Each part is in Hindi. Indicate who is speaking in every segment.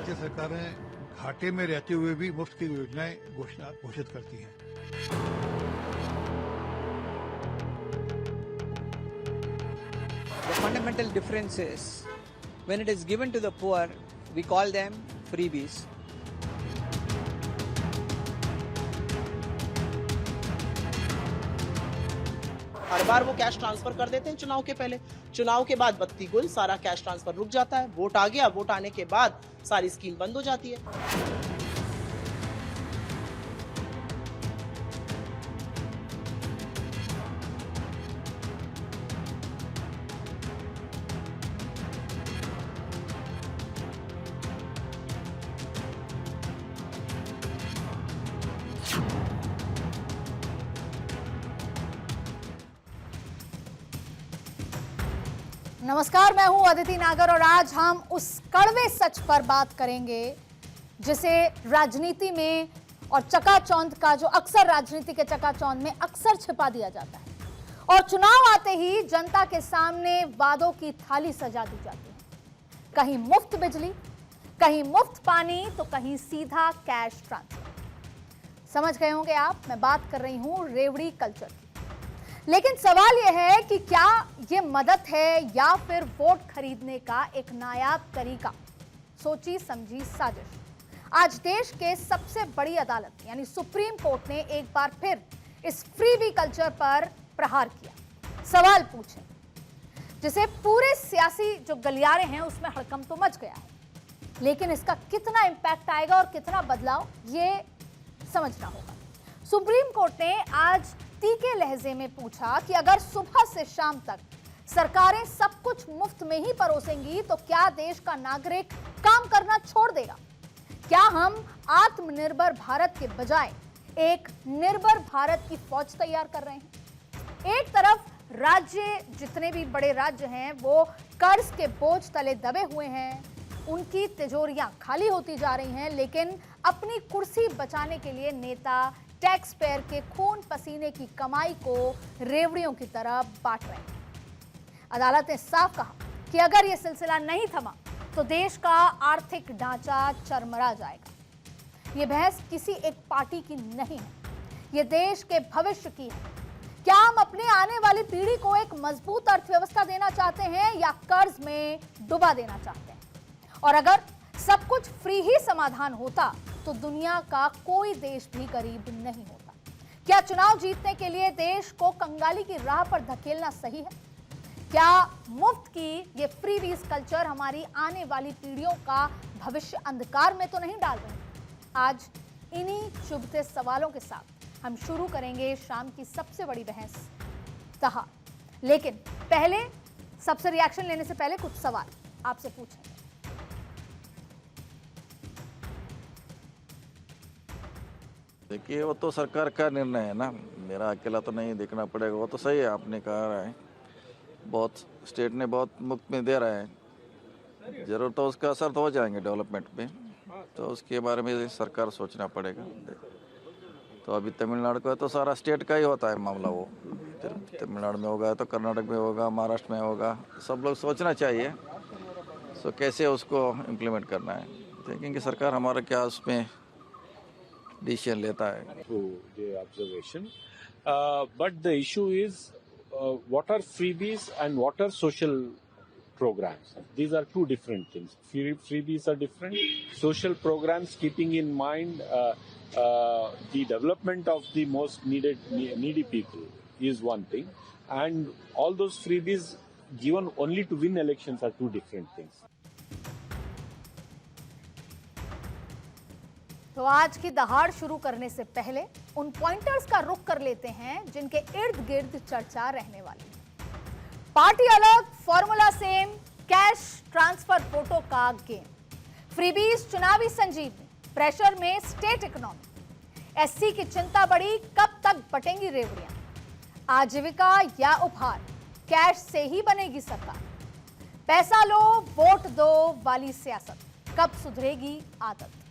Speaker 1: राज्य सरकारें घाटे में रहते हुए भी मुफ्त की योजनाएं घोषित करती हैं।
Speaker 2: The fundamental difference is when it is given to the poor, we call them freebies.
Speaker 3: हर बार वो कैश ट्रांसफर कर देते हैं चुनाव के पहले, चुनाव के बाद बत्ती गुल, सारा कैश ट्रांसफर रुक जाता है। वोट आ गया, वोट आने के बाद सारी स्कीम बंद हो जाती है।
Speaker 4: नमस्कार, मैं हूं अदिति नागर और आज हम उस कड़वे सच पर बात करेंगे जिसे राजनीति में और चकाचौंध का जो अक्सर राजनीति के चकाचौंध में अक्सर छिपा दिया जाता है और चुनाव आते ही जनता के सामने वादों की थाली सजा दी जाती है। कहीं मुफ्त बिजली, कहीं मुफ्त पानी, तो कहीं सीधा कैश ट्रांसफर। समझ गए होंगे आप, मैं बात कर रही हूं रेवड़ी कल्चर की। लेकिन सवाल यह है कि क्या ये मदद है या फिर वोट खरीदने का एक नायाब तरीका? सोची समझी साजिश। आज देश के सबसे बड़ी अदालत यानी सुप्रीम कोर्ट ने एक बार फिर इस फ्रीबी कल्चर पर प्रहार किया। सवाल पूछे जिसे पूरे सियासी जो गलियारे हैं उसमें हड़कंप तो मच गया है, लेकिन इसका कितना इंपैक्ट आएगा और कितना बदलाव, ये समझना होगा। सुप्रीम कोर्ट ने आज तीखे लहजे में पूछा कि अगर सुबह से शाम तक सरकारें सब कुछ मुफ्त में ही परोसेंगी तो क्या देश का नागरिक काम करना छोड़ देगा? क्या हम आत्मनिर्भर भारत के बजाय एक निर्भर भारत की फौज तैयार कर रहे हैं? एक तरफ राज्य, जितने भी बड़े राज्य हैं, वो कर्ज के बोझ तले दबे हुए हैं, उनकी तिजोरियां खाली होती जा रही हैं, लेकिन अपनी कुर्सी बचाने के लिए नेता टैक्स पेयर के खून पसीने की कमाई को रेवड़ियों की तरह बांट रहे हैं। अदालत ने साफ कहा कि अगर यह सिलसिला नहीं थमा तो देश का आर्थिक ढांचा चरमरा जाएगा। यह बहस किसी एक पार्टी की नहीं है, यह देश के भविष्य की है। क्या हम अपने आने वाली पीढ़ी को एक मजबूत अर्थव्यवस्था देना चाहते हैं या कर्ज में डुबा देना चाहते हैं? और अगर सब कुछ फ्री ही समाधान होता तो दुनिया का कोई देश भी गरीब नहीं होता। क्या चुनाव जीतने के लिए देश को कंगाली की राह पर धकेलना सही है? क्या मुफ्त की ये फ्रीबीज कल्चर हमारी आने वाली पीढ़ियों का भविष्य अंधकार में तो नहीं डाल रही? आज इन्हीं चुभते सवालों के साथ हम शुरू करेंगे शाम की सबसे बड़ी बहस तहार। लेकिन पहले सबसे रिएक्शन लेने से पहले कुछ सवाल आपसे पूछेंगे।
Speaker 5: देखिए, वो तो सरकार का निर्णय है ना, मेरा अकेला तो नहीं देखना पड़ेगा। वो तो सही है, आपने कहा है, बहुत स्टेट ने बहुत मुफ्त में दे रहा है, जरूर तो उसका असर तो हो जाएंगे डेवलपमेंट पे, तो उसके बारे में सरकार सोचना पड़ेगा। तो अभी तमिलनाडु का तो सारा स्टेट का ही होता है मामला, वो तमिलनाडु में होगा तो कर्नाटक में होगा, महाराष्ट्र में होगा, सब लोग सोचना चाहिए सो कैसे उसको इम्प्लीमेंट करना है। देखेंगे सरकार हमारा क्या उसमें decision लेता है।
Speaker 6: Through the observation, but the issue is what are freebies and what are social programs. These are two different things. Freebies are different. Social programs, keeping in mind the development of the most needy people, is one thing, and all those freebies given only to win elections are two different things.
Speaker 4: तो आज की दहाड़ शुरू करने से पहले उन पॉइंटर्स का रुख कर लेते हैं जिनके इर्द गिर्द चर्चा रहने वाली है। पार्टी अलग, formula same, cash transfer photo का गेम, फ्रीबीज चुनावी संजीवनी, प्रेशर में स्टेट इकोनॉमी, एससी की चिंता बढ़ी, कब तक बटेंगी रेवड़ियां, आजीविका या उपहार, कैश से ही बनेगी सरकार, पैसा लो वोट दो वाली सियासत, कब सुधरेगी आदत।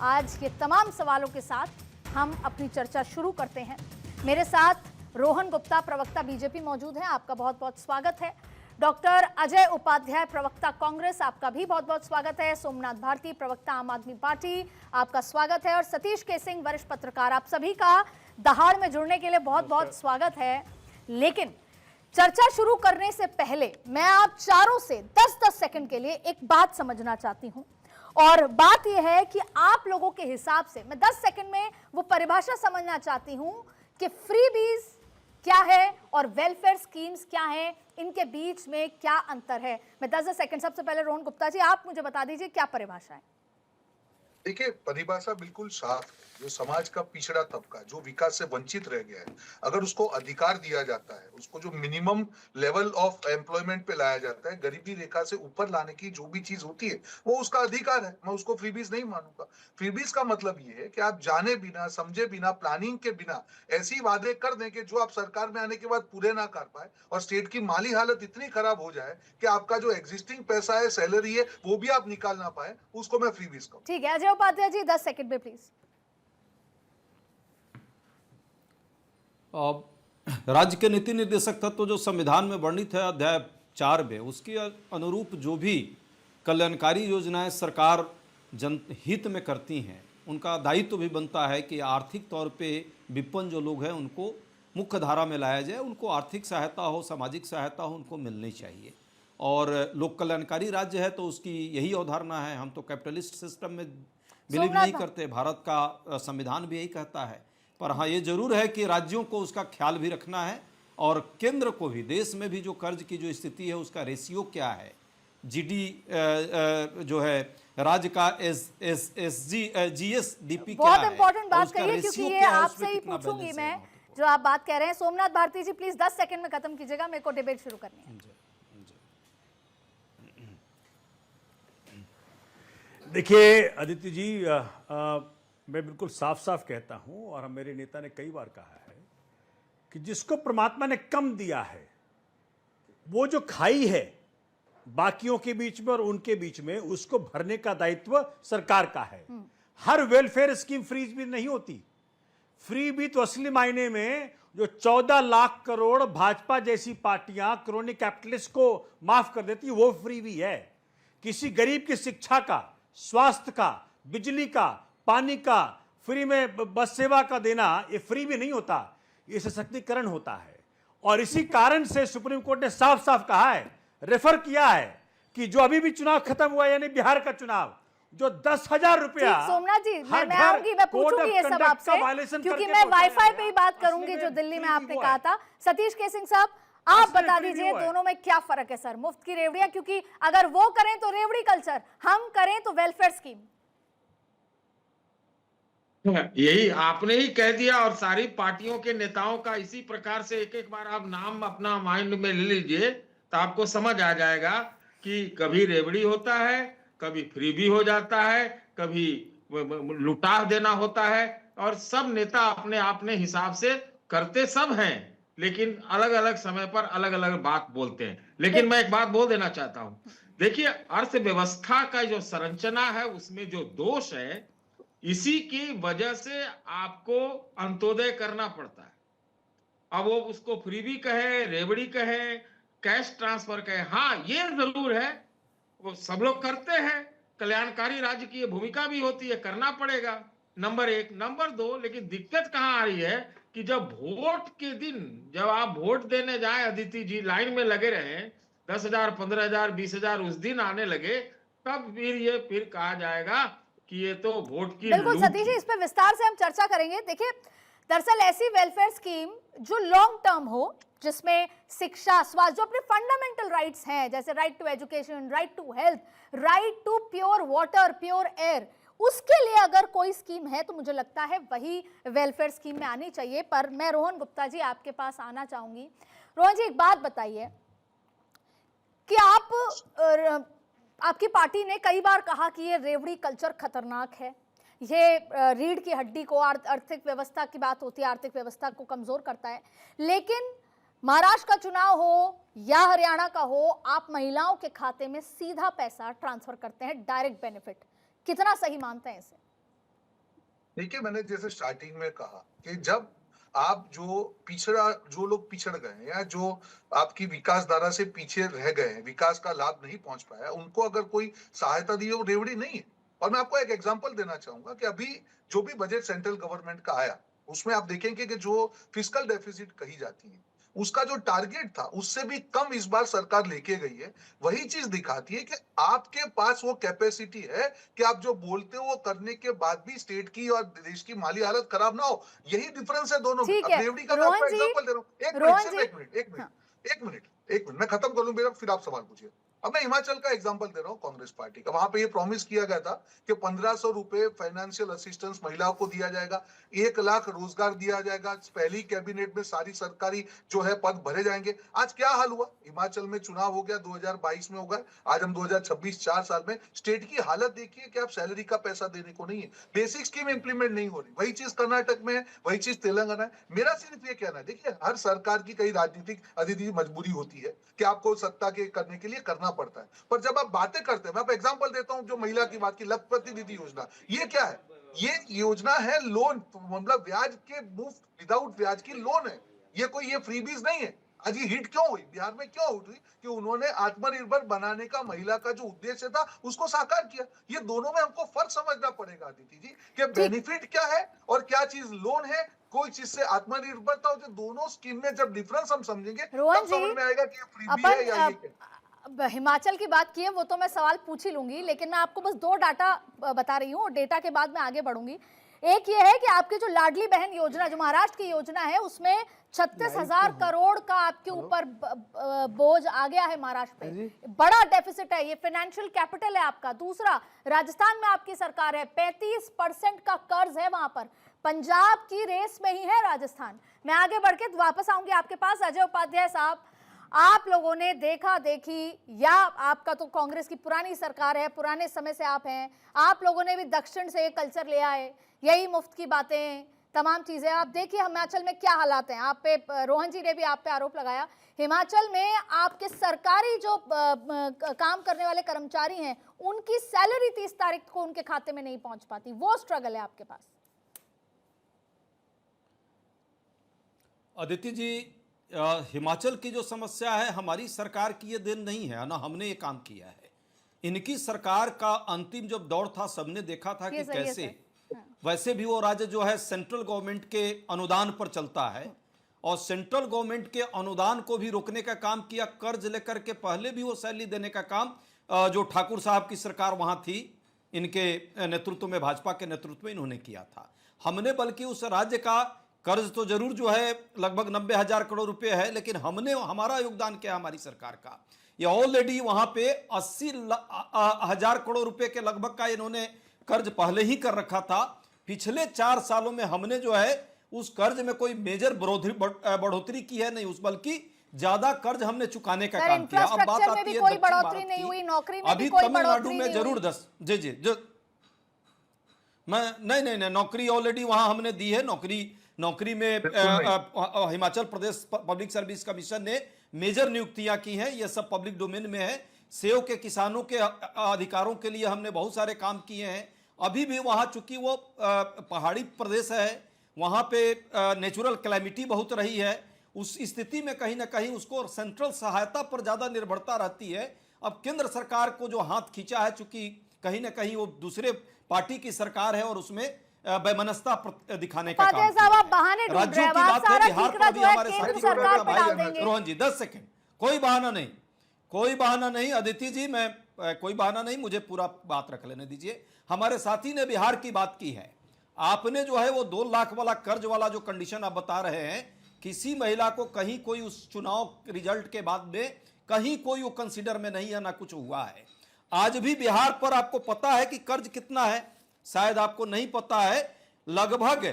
Speaker 4: आज ये तमाम सवालों के साथ हम अपनी चर्चा शुरू करते हैं। मेरे साथ रोहन गुप्ता, प्रवक्ता बीजेपी, मौजूद हैं। आपका बहुत बहुत स्वागत है। डॉक्टर अजय उपाध्याय, प्रवक्ता कांग्रेस, आपका भी बहुत बहुत स्वागत है। सोमनाथ भारती, प्रवक्ता आम आदमी पार्टी, आपका स्वागत है। और सतीश केसिंग, वरिष्ठ पत्रकार, आप सभी का दहाड़ में जुड़ने के लिए बहुत बहुत स्वागत है। लेकिन चर्चा शुरू करने से पहले मैं आप चारों से 10-10 सेकंड के लिए एक बात समझना चाहती हूं, और बात यह है कि आप लोगों के हिसाब से मैं 10 सेकंड में वो परिभाषा समझना चाहती हूं कि फ्रीबीज क्या है और वेलफेयर स्कीम्स क्या है, इनके बीच में क्या अंतर है। मैं 10 सेकंड, सबसे पहले रोहन गुप्ता जी आप मुझे बता दीजिए क्या परिभाषा है।
Speaker 7: देखिए, परिभाषा बिल्कुल साफ है। जो समाज का पिछड़ा तबका जो विकास से वंचित रह गया है, अगर उसको अधिकार दिया जाता है, उसको जो मिनिमम लेवल ऑफ एम्प्लॉयमेंट पे लाया जाता है, गरीबी रेखा से ऊपर लाने की जो भी चीज होती है वो उसका अधिकार है। मैं उसको फ्रीबीज नहीं मानूंगा। फ्रीबीज का मतलब ये है कि आप जाने बिना, समझे बिना, प्लानिंग के बिना ऐसी वादे कर दें कि जो आप सरकार में आने के बाद पूरे ना कर पाए, और स्टेट की माली हालत इतनी खराब हो जाए कि आपका जो एग्जिस्टिंग पैसा है, सैलरी है, वो भी आप निकाल ना पाए, उसको मैं फ्रीबीज कहूँ।
Speaker 4: ठीक है, अजय उपाध्याय जी 10 सेकंड में प्लीज।
Speaker 8: राज्य के नीति निर्देशक तत्व जो संविधान में वर्णित है अध्याय 4 में, उसके अनुरूप जो भी कल्याणकारी योजनाएं सरकार जनहित में करती हैं, उनका दायित्व भी बनता है कि आर्थिक तौर पे विपन्न जो लोग हैं उनको मुख्य धारा में लाया जाए, उनको आर्थिक सहायता हो, सामाजिक सहायता हो, उनको मिलनी चाहिए। और लोक कल्याणकारी राज्य है तो उसकी यही अवधारणा है। हम तो कैपिटलिस्ट सिस्टम में बिलीव नहीं करते, भारत का संविधान भी यही कहता है। पर हाँ, ये जरूर है कि राज्यों को उसका ख्याल भी रखना है, और केंद्र को भी, देश में भी जो कर्ज की जो स्थिति है उसका रेशियो क्या है, जीडी जो है राज्य का जीएसडीपी क्या है,
Speaker 4: बहुत इंपॉर्टेंट बात कही है, क्योंकि ये आपसे ही
Speaker 8: कितना
Speaker 4: पूछूंगी
Speaker 8: बैलेंस
Speaker 4: मैं
Speaker 8: है।
Speaker 4: जो आप बात कह रहे हैं। सोमनाथ भारती जी प्लीज 10 सेकंड में खत्म कीजिएगा, मेरे को डिबेट शुरू करनी है।
Speaker 9: देखिए अदिति जी, मैं बिल्कुल साफ साफ कहता हूं, और मेरे नेता ने कई बार कहा है कि जिसको परमात्मा ने कम दिया है, वो जो खाई है बाकियों के बीच में और उनके बीच में, उसको भरने का दायित्व सरकार का है। हर वेलफेयर स्कीम फ्री भी नहीं होती। फ्री भी तो असली मायने में जो 14 लाख करोड़ भाजपा जैसी पार्टियां क्रोनी कैपिटलिस्ट को माफ कर देती, वो फ्री भी है। किसी गरीब की शिक्षा का, स्वास्थ्य का, बिजली का, पानी का, फ्री में बस सेवा का देना, ये फ्री भी नहीं होता, ये सशक्तिकरण होता है। और इसी कारण से सुप्रीम कोर्ट ने साफ साफ कहा है, रेफर किया है कि जो अभी भी चुनाव खत्म हुआ, यानी बिहार का चुनाव, जो 10,000 रुपया,
Speaker 4: सोमनाथ जी मैं आऊंगी, मैं पूछूंगी ये सब आपसे, क्योंकि मैं वाईफाई पे ही बात करूंगी जो दिल्ली में आपने कहा था। सतीश केसिंग साहब आप बता दीजिए दोनों में क्या फर्क है सर? मुफ्त की रेवड़ियां, क्योंकि अगर वो करें तो रेवड़ी कल्चर, हम करें तो वेलफेयर स्कीम।
Speaker 10: यही आपने ही कह दिया, और सारी पार्टियों के नेताओं का इसी प्रकार से एक एक बार आप नाम अपना माइंड में ले लीजिए तो आपको समझ आ जाएगा कि कभी रेवड़ी होता है, कभी फ्री भी हो जाता है, कभी लुटा देना होता है, और सब नेता अपने अपने हिसाब से करते सब हैं, लेकिन अलग अलग समय पर अलग अलग बात बोलते हैं। लेकिन मैं एक बात बोल देना चाहता हूं, देखिए अर्थव्यवस्था का जो संरचना है उसमें जो दोष है, इसी की वजह से आपको अंत्योदय करना पड़ता है। अब वो उसको फ्रीबी कहे, रेवड़ी कहे, कैश ट्रांसफर कहे, हाँ ये जरूर है, वो सब लोग करते हैं, कल्याणकारी राज्य की ये भूमिका भी होती है, करना पड़ेगा, नंबर 1। नंबर 2, लेकिन दिक्कत कहां आ रही है कि जब वोट के दिन, जब आप वोट देने जाए अदिति जी, लाइन में लगे रहे, 10,000, 15,000, 20,000 उस दिन आने लगे, तब फिर कहा जाएगा कि ये तो वोट की
Speaker 4: बिल्कुल सतीश जी, इस पे विस्तार से हम चर्चा करेंगे। देखिए दरअसल ऐसी वेलफेयर स्कीम जो लॉन्ग टर्म हो, जिसमें शिक्षा, स्वास्थ्य, जो अपने फंडामेंटल राइट्स हैं, जैसे right to education, right to health, right to pure water, pure air, उसके लिए अगर कोई स्कीम है तो मुझे लगता है वही वेलफेयर स्कीम में आनी चाहिए। पर मैं रोहन गुप्ता जी आपके पास आना चाहूंगी। रोहन जी एक बात बताइए कि आपकी पार्टी ने कई बार कहा कि ये रेवड़ी कल्चर खतरनाक है, ये रीढ़ की हड्डी को, आर्थिक व्यवस्था की बात होती है, आर्थिक व्यवस्था को कमजोर करता है। लेकिन महाराष्ट्र का चुनाव हो या हरियाणा का हो, आप महिलाओं के खाते में सीधा पैसा ट्रांसफर करते हैं, डायरेक्ट बेनिफिट। कितना सही मानते हैं इसे?
Speaker 7: देखिए, मैंने जैसे स्टार्टिंग में कहा कि जब आप जो लोग पिछड़ गए हैं या जो आपकी विकास धारा से पीछे रह गए हैं, विकास का लाभ नहीं पहुंच पाया, उनको अगर कोई सहायता दी, वो रेवड़ी नहीं है। और मैं आपको एक एग्जांपल देना चाहूंगा कि अभी जो भी बजट सेंट्रल गवर्नमेंट का आया, उसमें आप देखेंगे कि जो फिस्कल डेफिसिट कही जाती है, उसका जो टारगेट था उससे भी कम इस बार सरकार लेके गई है। वही चीज दिखाती है कि आपके पास वो कैपेसिटी है कि आप जो बोलते हो वो करने के बाद भी स्टेट की और देश की माली हालत खराब ना हो। यही डिफरेंस है दोनों में।
Speaker 4: ठीक
Speaker 7: अब
Speaker 4: है,
Speaker 7: रेवड़ी का मैं आपको
Speaker 4: रोहन जी,
Speaker 7: एग्जांपल दे रहा हूँ।
Speaker 4: रोहन जी,
Speaker 7: एक मिनट मैं खत्म कर लूं मेरा, फिर आप सवाल पूछिए। अब मैं हिमाचल का एग्जांपल दे रहा हूँ कांग्रेस पार्टी का। वहां पे ये प्रॉमिस किया गया था कि 1500 रुपए फाइनेंशियल असिस्टेंस महिलाओं को दिया जाएगा, 1 लाख रोजगार दिया जाएगा, पहली कैबिनेट में सारी सरकारी जो है पद भरे जाएंगे। आज क्या हाल हुआ? हिमाचल में चुनाव हो गया, 2022 में होगा, आज हम 2026, 4 साल में स्टेट की हालत देखिए कि आप सैलरी का पैसा देने को नहीं है, बेसिक स्कीम इंप्लीमेंट नहीं हो रही। वही चीज कर्नाटक में है, वही चीज तेलंगाना है। मेरा सिर्फ ये कहना है, देखिए हर सरकार की कई राजनीतिक अधिधि मजबूरी होती है कि आपको सत्ता के करने के लिए करना पड़ता है, पर जब आप बातें करते हैं, मैं आपको एग्जांपल देता हूं, जो महिला की बात की लखपति दीदी योजना, ये क्या है? ये योजना है लोन, मतलब ब्याज के मुफ्त, विदाउट ब्याज की लोन है। ये कोई फ्रीबीज नहीं है। आज ये हिट क्यों हुई बिहार में? क्यों हुई कि उन्होंने आत्मनिर्भर बनाने का महिला का जो उद्देश्य था उसको साकार किया। ये दोनों में हमको फर्क समझना पड़ेगा अदिति जी कि बेनिफिट क्या है और क्या चीज लोन है, कोई चीज से आत्मनिर्भरता हो। जो दोनों स्कीम में जब डिफरेंस हम समझेंगे तब समझ में आएगा कि ये फ्रीबी है या ये क्या।
Speaker 4: अब हिमाचल की बात की है, वो तो मैं सवाल पूछ ही लूंगी, लेकिन मैं आपको बस 2 डाटा बता रही हूँ, डेटा के बाद मैं आगे बढ़ूंगी। एक ये है कि आपकी जो लाडली बहन योजना, जो महाराष्ट्र की योजना है, उसमें 36,000 करोड़ का आपके ऊपर बोझ आ गया है महाराष्ट्र पे। बड़ा डेफिसिट है, ये फाइनेंशियल कैपिटल है आपका। दूसरा, राजस्थान में आपकी सरकार है, 35% का कर्ज है वहां पर। पंजाब की रेस में ही है राजस्थान। मैं आगे बढ़ के वापस आऊंगी आपके पास। अजय उपाध्याय साहब, आप लोगों ने देखा देखी, या आपका तो कांग्रेस की पुरानी सरकार है, पुराने समय से आप हैं, आप लोगों ने भी दक्षिण से ये कल्चर लिया है, यही मुफ्त की बातें, तमाम चीजें। आप देखिए हिमाचल में क्या हालात हैं। आप पे रोहन जी ने भी आप पे आरोप लगाया, हिमाचल में आपके सरकारी जो काम करने वाले कर्मचारी हैं, उनकी सैलरी 30 तारीख को उनके खाते में नहीं पहुंच पाती। वो स्ट्रगल है आपके पास।
Speaker 8: अदिति जी, हिमाचल की जो समस्या है, हमारी सरकार की ये देन नहीं है ना, हमने ये काम किया है। इनकी सरकार का अंतिम जब दौर था, सबने देखा था कि कैसे, वैसे भी वो राज्य जो है सेंट्रल गवर्नमेंट के अनुदान पर चलता है, और सेंट्रल गवर्नमेंट के अनुदान को भी रोकने का काम किया। कर्ज लेकर के पहले भी वो सैलरी देने का काम जो ठाकुर साहब की सरकार वहां थी, इनके नेतृत्व में, भाजपा के नेतृत्व में इन्होंने किया था। हमने बल्कि उस राज्य का कर्ज तो जरूर जो है लगभग 90,000 करोड़ रुपए है, लेकिन हमने, हमारा योगदान क्या है हमारी सरकार का, ये ऑलरेडी वहां पे 80,000 करोड़ रुपए के लगभग का इन्होंने कर्ज पहले ही कर रखा था। पिछले 4 सालों में हमने जो है उस कर्ज में कोई मेजर बढ़ोतरी की है नहीं, उस बल्कि ज्यादा कर्ज हमने चुकाने का काम किया। अब बात आती है
Speaker 4: बढ़ोतरी नहीं हुई, नौकरी में
Speaker 8: अभी तमिलनाडु में जरूर 10 जी मैं नहीं नौकरी ऑलरेडी वहां हमने दी है। नौकरी में Himachal Pradesh public service commission ने मेजर नियुक्तियां की हैं, ये सब पब्लिक डोमेन में है। सेव के किसानों के अधिकारों के लिए हमने बहुत सारे काम किए हैं। अभी भी वहां चूंकि वो पहाड़ी प्रदेश है, वहां पे नेचुरल कैलेमिटी बहुत रही है, उस स्थिति में कहीं ना कहीं उसको सेंट्रल सहायता पर ज्यादा निर्भरता रहती है। अब केंद्र सरकार को जो हाथ खींचा है, चूंकि कहीं ना कहीं वो दूसरे पार्टी की सरकार है और उसमें बेमनस्ता दिखाने का काम
Speaker 4: साहब, आप बहाने ढूंढ रहे हैं।
Speaker 8: राज्यों की बात है, बिहार पर भी हमारे साथी
Speaker 4: सरकार
Speaker 8: रोहन जी 10 सेकंड, कोई बहाना नहीं अदिति जी, मैं कोई बहाना नहीं, मुझे पूरा बात रख लेने दीजिए। हमारे साथी ने बिहार की बात की है। आपने जो है वो 2 लाख वाला कर्ज वाला जो कंडीशन आप बता रहे हैं, किसी महिला को कहीं कोई उस चुनाव रिजल्ट के बाद में कहीं कोई वो कंसिडर में नहीं है, ना कुछ हुआ है। आज भी बिहार पर आपको पता है कि कर्ज कितना है? शायद आपको नहीं पता है। लगभग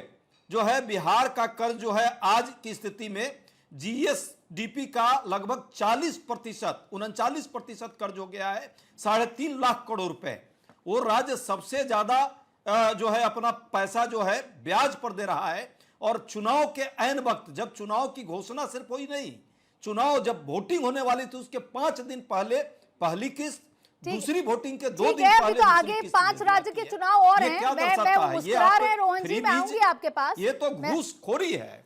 Speaker 8: जो है बिहार का कर्ज जो है आज की स्थिति में जीएसडीपी का लगभग 40%, 39% कर्ज हो गया है, 3.5 लाख करोड़ रुपए। वो राज्य सबसे ज्यादा जो है अपना पैसा जो है ब्याज पर दे रहा है। और चुनाव के ऐन वक्त, जब चुनाव की घोषणा सिर्फ हुई नहीं, चुनाव जब वोटिंग होने वाली थी उसके 5 दिन पहले पहली किस्त, दूसरी वोटिंग के 2 दिन पहले
Speaker 4: तो आगे 5 राज्य के चुनाव और हैं। मैं मुस्कुरा रहे हैं रोहन जी, मैं आऊंगी आपके पास।
Speaker 8: ये तो घूसखोरी है।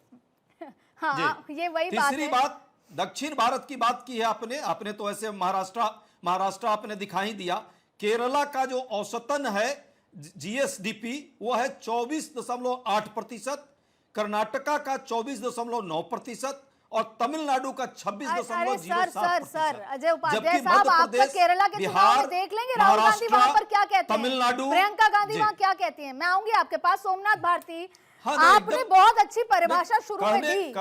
Speaker 4: हाँ, ये वही बात
Speaker 8: तीसरी
Speaker 4: है।
Speaker 8: बात, दक्षिण भारत की बात की है आपने तो ऐसे महाराष्ट्र आपने दिखा ही दिया। केरला का जो औसतन है जीएसडीपी वो है 24.8%, कर्नाटका का 24.9% और तमिलनाडु का 26.07%।
Speaker 4: सर अजय उपाध्याय साहब, आपका केरला के चुनाव में देख लेंगे राहुल गांधी वहां पर क्या कहते हैं,
Speaker 8: तमिलनाडु,
Speaker 4: प्रियंका गांधी वहां क्या कहती हैं। मैं आऊंगी आपके पास। सोमनाथ भारती,
Speaker 8: हाँ, नहीं,
Speaker 4: आपने
Speaker 8: एकदम-
Speaker 4: बहुत अच्छी परिभाषा शुरू में दी।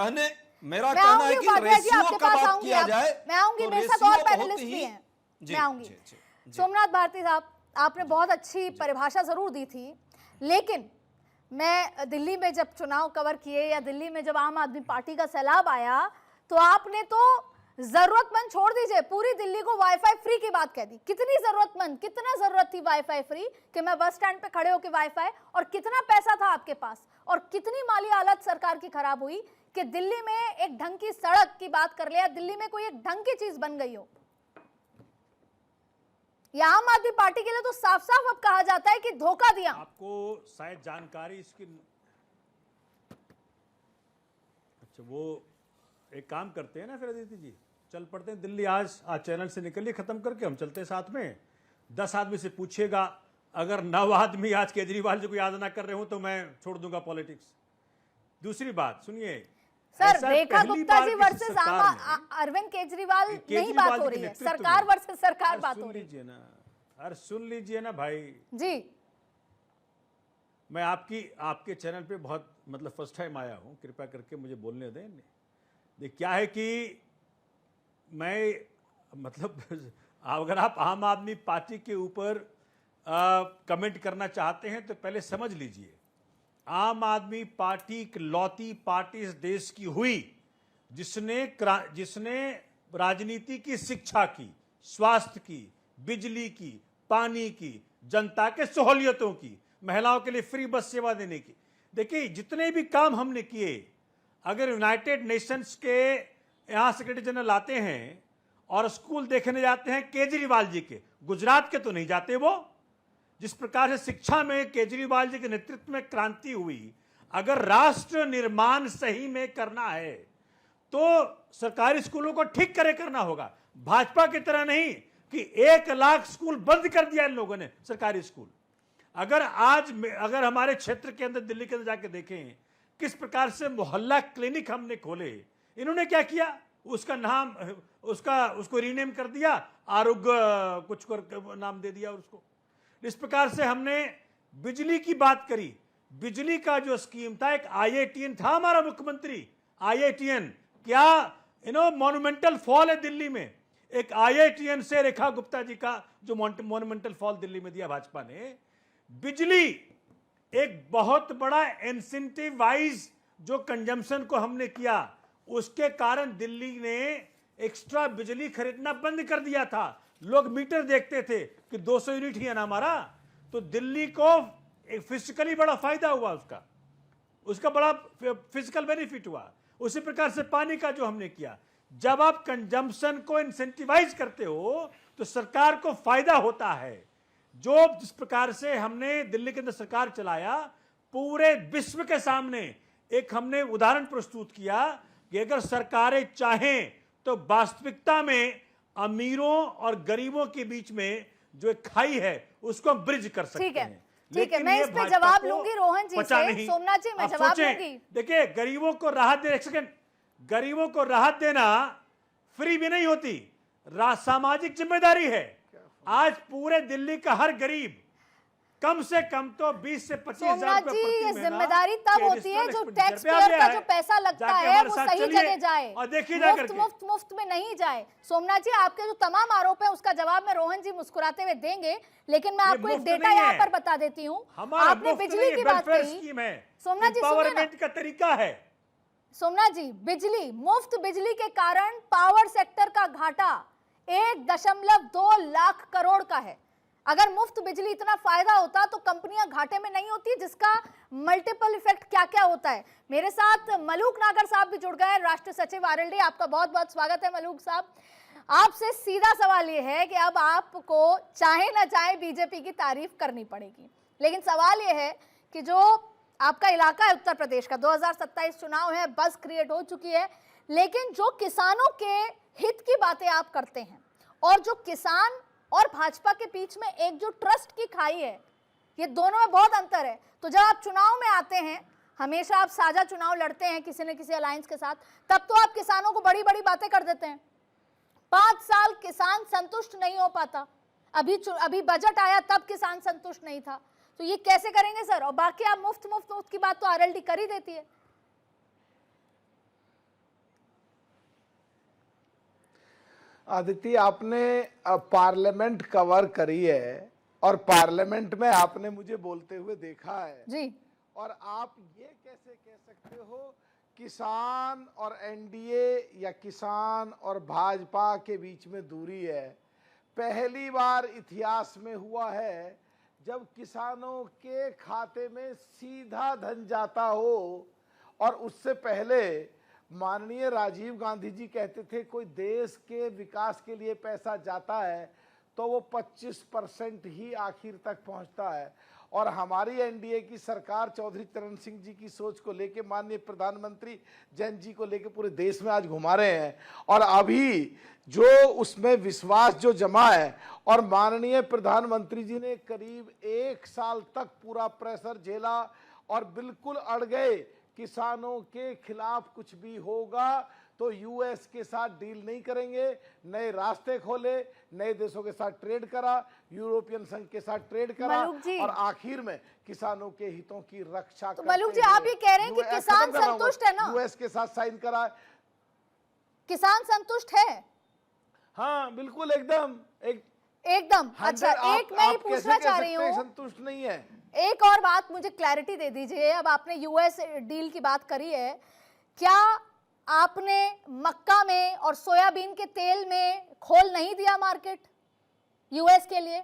Speaker 8: मेरा
Speaker 4: मैं
Speaker 8: कहना
Speaker 4: आऊंगी
Speaker 8: है कि
Speaker 4: उपाध्याय जी,
Speaker 8: रेशियो
Speaker 4: आपके
Speaker 8: का
Speaker 4: पास
Speaker 8: बात
Speaker 4: आऊंगी।
Speaker 8: किया जाए
Speaker 4: मैं आऊंगी,
Speaker 8: तो
Speaker 4: मेरे साथ
Speaker 8: रेशियो
Speaker 4: और
Speaker 8: बहुत
Speaker 4: पैनलिस्ट
Speaker 8: ही-
Speaker 4: भी हैं।
Speaker 8: जी,
Speaker 4: मैं आऊंगी।
Speaker 8: जी।
Speaker 4: सोमनाथ भारती साहब, आपने बहुत अच्छी परिभाषा जरूर दी थी, लेकिन मैं दिल्ली में जब चुनाव कवर किए या दिल्ली में जब आम आदमी पार्टी का सैलाब आया, तो आपने तो जरूरतमंद छोड़ दीजिए, पूरी दिल्ली को वाईफाई फ्री की बात कह दी। कितनी जरूरतमंद, कितना जरूरत थी वाईफाई फ्री कि मैं बस स्टैंड पे खड़े होकर वाईफाई, और कितना पैसा था आपके पास, और कितनी माली हालत सरकार की खराब हुई कि दिल्ली में एक ढंग की सड़क की बात कर ले या दिल्ली में कोई एक ढंग की चीज बन गई हो। या आम आदमी पार्टी के लिए तो साफ साफ अब कहा जाता है कि धोखा दिया।
Speaker 9: आपको शायद जानकारी इसकी, अच्छा वो एक काम करते हैं ना फिर अदिति जी, चल पड़ते हैं दिल्ली। आज चैनल से निकलिए, खत्म करके हम चलते हैं साथ में। 10 आदमी से पूछिएगा, अगर 9 आदमी आज केजरीवाल जी को याद ना कर रहे हो तो मैं छोड़ दूंगा पॉलिटिक्स। दूसरी बात सुनिए
Speaker 4: सर,
Speaker 9: ऐसा
Speaker 4: रेखा
Speaker 9: पहली
Speaker 4: गुप्ता
Speaker 9: बार
Speaker 4: जी
Speaker 9: किसी
Speaker 4: वर्सेस
Speaker 9: सरकार में-
Speaker 4: अरविंद केजरीवाल नहीं
Speaker 9: केजरीवाल
Speaker 4: बात
Speaker 9: जी
Speaker 4: हो
Speaker 9: के
Speaker 4: रही है,
Speaker 9: नेतृत्व
Speaker 4: सरकार
Speaker 9: में।
Speaker 4: वर्सेस सरकार
Speaker 9: अरे
Speaker 4: बात हो
Speaker 9: सुन
Speaker 4: रही है।
Speaker 9: लीजिए ना, अरे सुन लीजिए ना भाई।
Speaker 4: जी,
Speaker 9: मैं आपके चैनल पे बहुत मतलब फर्स्ट टाइम आया हूं, कृपया करके मुझे बोलने दें। देख क्या है कि मैं मतलब अगर आप आम आदमी पार्टी के ऊपर कमेंट करना चाहते हैं तो पहले समझ लीजिए, आम आदमी पार्टी इकलौती पार्टी इस देश की हुई जिसने राजनीति की, शिक्षा की, स्वास्थ्य की, बिजली की, पानी की, जनता के सहूलियतों की, महिलाओं के लिए फ्री बस सेवा देने की। देखिए जितने भी काम हमने किए, अगर यूनाइटेड नेशंस के यहाँ सेक्रेटरी जनरल आते हैं और स्कूल देखने जाते हैं केजरीवाल जी के, गुजरात के तो नहीं जाते वो। जिस प्रकार से शिक्षा में केजरीवाल जी के नेतृत्व में क्रांति हुई, अगर राष्ट्र निर्माण सही में करना है तो सरकारी स्कूलों को ठीक करे करना होगा। भाजपा की तरह नहीं कि 1 लाख स्कूल बंद कर दिया इन लोगों ने, सरकारी स्कूल। अगर हमारे क्षेत्र के अंदर, दिल्ली के अंदर जाके देखें किस प्रकार से मोहल्ला क्लिनिक हमने खोले, इन्होंने क्या किया, उसका नाम उसको रीनेम कर दिया, आरोग्य कुछ कर नाम दे दिया उसको। इस प्रकार से हमने बिजली की बात करी, बिजली का जो स्कीम था, एक IITN था हमारा मुख्यमंत्री, IITN क्या मॉन्यूमेंटल फॉल है दिल्ली में, एक IITN से रेखा गुप्ता जी का जो मॉन्यूमेंटल फॉल दिल्ली में दिया भाजपा ने। बिजली एक बहुत बड़ा इंसेंटिवाइज जो कंजम्पशन को हमने किया, उसके कारण दिल्ली ने एक्स्ट्रा बिजली खरीदना बंद कर दिया था। लोग मीटर देखते थे कि 200 यूनिट ही है ना हमारा, तो दिल्ली को एक फिजिकली बड़ा फायदा हुआ, उसका बड़ा फिजिकल बेनिफिट हुआ। उसी प्रकार से पानी का जो हमने किया, जब आप कंजम्पशन को इंसेंटिवाइज करते हो तो सरकार को फायदा होता है। जिस प्रकार से हमने दिल्ली के अंदर सरकार चलाया, पूरे विश्व के सामने एक हमने उदाहरण प्रस्तुत किया कि अगर सरकारें चाहें तो वास्तविकता में अमीरों और गरीबों के बीच में जो एक खाई है उसको हम ब्रिज कर सकते हैं।
Speaker 4: ठीक है, मैं इस पे जवाब लूंगी रोहन जी से। सोमनाथ जी, मैं जवाब लूंगी।
Speaker 9: देखिए गरीबों को राहत दे, एक सेकंड, गरीबों को राहत देना फ्री भी नहीं होती, सामाजिक जिम्मेदारी है। आज पूरे दिल्ली का हर गरीब कम से कम तो 20 से 25 हजार रुपए प्रति
Speaker 4: ये
Speaker 9: महीना
Speaker 4: जिम्मेदारी तब होती है जो टैक्स पेयर का जो पैसा लगता है वो सही जगह जाए,
Speaker 9: और देखिए
Speaker 4: मुफ्त में नहीं जाए। सोमनाथ जी, आपके जो तमाम आरोप है उसका जवाब में रोहन जी मुस्कुराते हुए देंगे, लेकिन मैं आपको एक डेटा यहाँ पर बता देती हूँ। आपने बिजली की बात कही, सोमनाथ जी सुनिए
Speaker 9: का तरीका है।
Speaker 4: सोमनाथ जी, बिजली, मुफ्त बिजली के कारण पावर सेक्टर का घाटा 1.2 लाख करोड़ का है। अगर मुफ्त बिजली इतना फायदा होता तो कंपनियां घाटे में नहीं होती, जिसका मल्टीपल इफेक्ट क्या क्या होता है। मेरे साथ मलूक नागर साहब भी जुड़ गए, राष्ट्रीय सचिव आरएलडी। आपका बहुत बहुत स्वागत है मलूक साहब। आपसे सीधा सवाल ये है कि अब आपको चाहे ना चाहे बीजेपी की तारीफ करनी पड़ेगी, लेकिन सवाल ये है कि जो आपका इलाका है उत्तर प्रदेश का, 2027 चुनाव है, बस क्रिएट हो चुकी है, लेकिन जो किसानों के हित की बातें आप करते हैं और जो किसान और भाजपा के बीच में एक जो ट्रस्ट की खाई है, ये दोनों में बहुत अंतर है। तो जब आप चुनाव में आते हैं, हमेशा आप साझा चुनाव लड़ते हैं किसी न किसी अलायंस के साथ, तब तो आप किसानों को बड़ी बड़ी बातें कर देते हैं। 5 साल किसान संतुष्ट नहीं हो पाता, अभी बजट आया तब किसान संतुष्ट नहीं था, तो ये कैसे करेंगे सर? और बाकी आप मुफ्त की बात तो आरएलडी कर ही देती है।
Speaker 11: आदित्य, आपने पार्लियामेंट कवर करी है और पार्लियामेंट में आपने मुझे बोलते हुए देखा है
Speaker 4: जी,
Speaker 11: और आप ये कैसे कह सकते हो किसान और एनडीए या किसान और भाजपा के बीच में दूरी है? पहली बार इतिहास में हुआ है जब किसानों के खाते में सीधा धन जाता हो। और उससे पहले माननीय राजीव गांधी जी कहते थे कोई देश के विकास के लिए पैसा जाता है तो वो 25% ही आखिर तक पहुंचता है। और हमारी एनडीए की सरकार चौधरी चरण सिंह जी की सोच को लेके माननीय प्रधानमंत्री जैन जी को लेके पूरे देश में आज घुमा रहे हैं और अभी जो उसमें विश्वास जो जमा है और माननीय प्रधानमंत्री जी ने करीब 1 साल तक पूरा प्रेशर झेला और बिल्कुल अड़ गए किसानों के खिलाफ कुछ भी होगा तो यूएस के साथ डील नहीं करेंगे, नए रास्ते खोले, नए देशों के साथ ट्रेड करा, यूरोपियन संघ के साथ ट्रेड करा और आखिर में किसानों के हितों की रक्षा
Speaker 4: तो मलूक जी आप ये कह रहे हैं कि किसान संतुष्ट है ना?
Speaker 11: यूएस के साथ साइन करा,
Speaker 4: किसान संतुष्ट है?
Speaker 11: हाँ बिल्कुल, एकदम
Speaker 4: अच्छा, एक मैं ही पूछना चाह रही हूँ,
Speaker 11: संतुष्ट नहीं है।
Speaker 4: एक और बात मुझे क्लैरिटी दे दीजिए। अब आपने यूएस डील की बात करी है, क्या आपने मक्का में और सोयाबीन के तेल में खोल नहीं दिया मार्केट यूएस के लिए?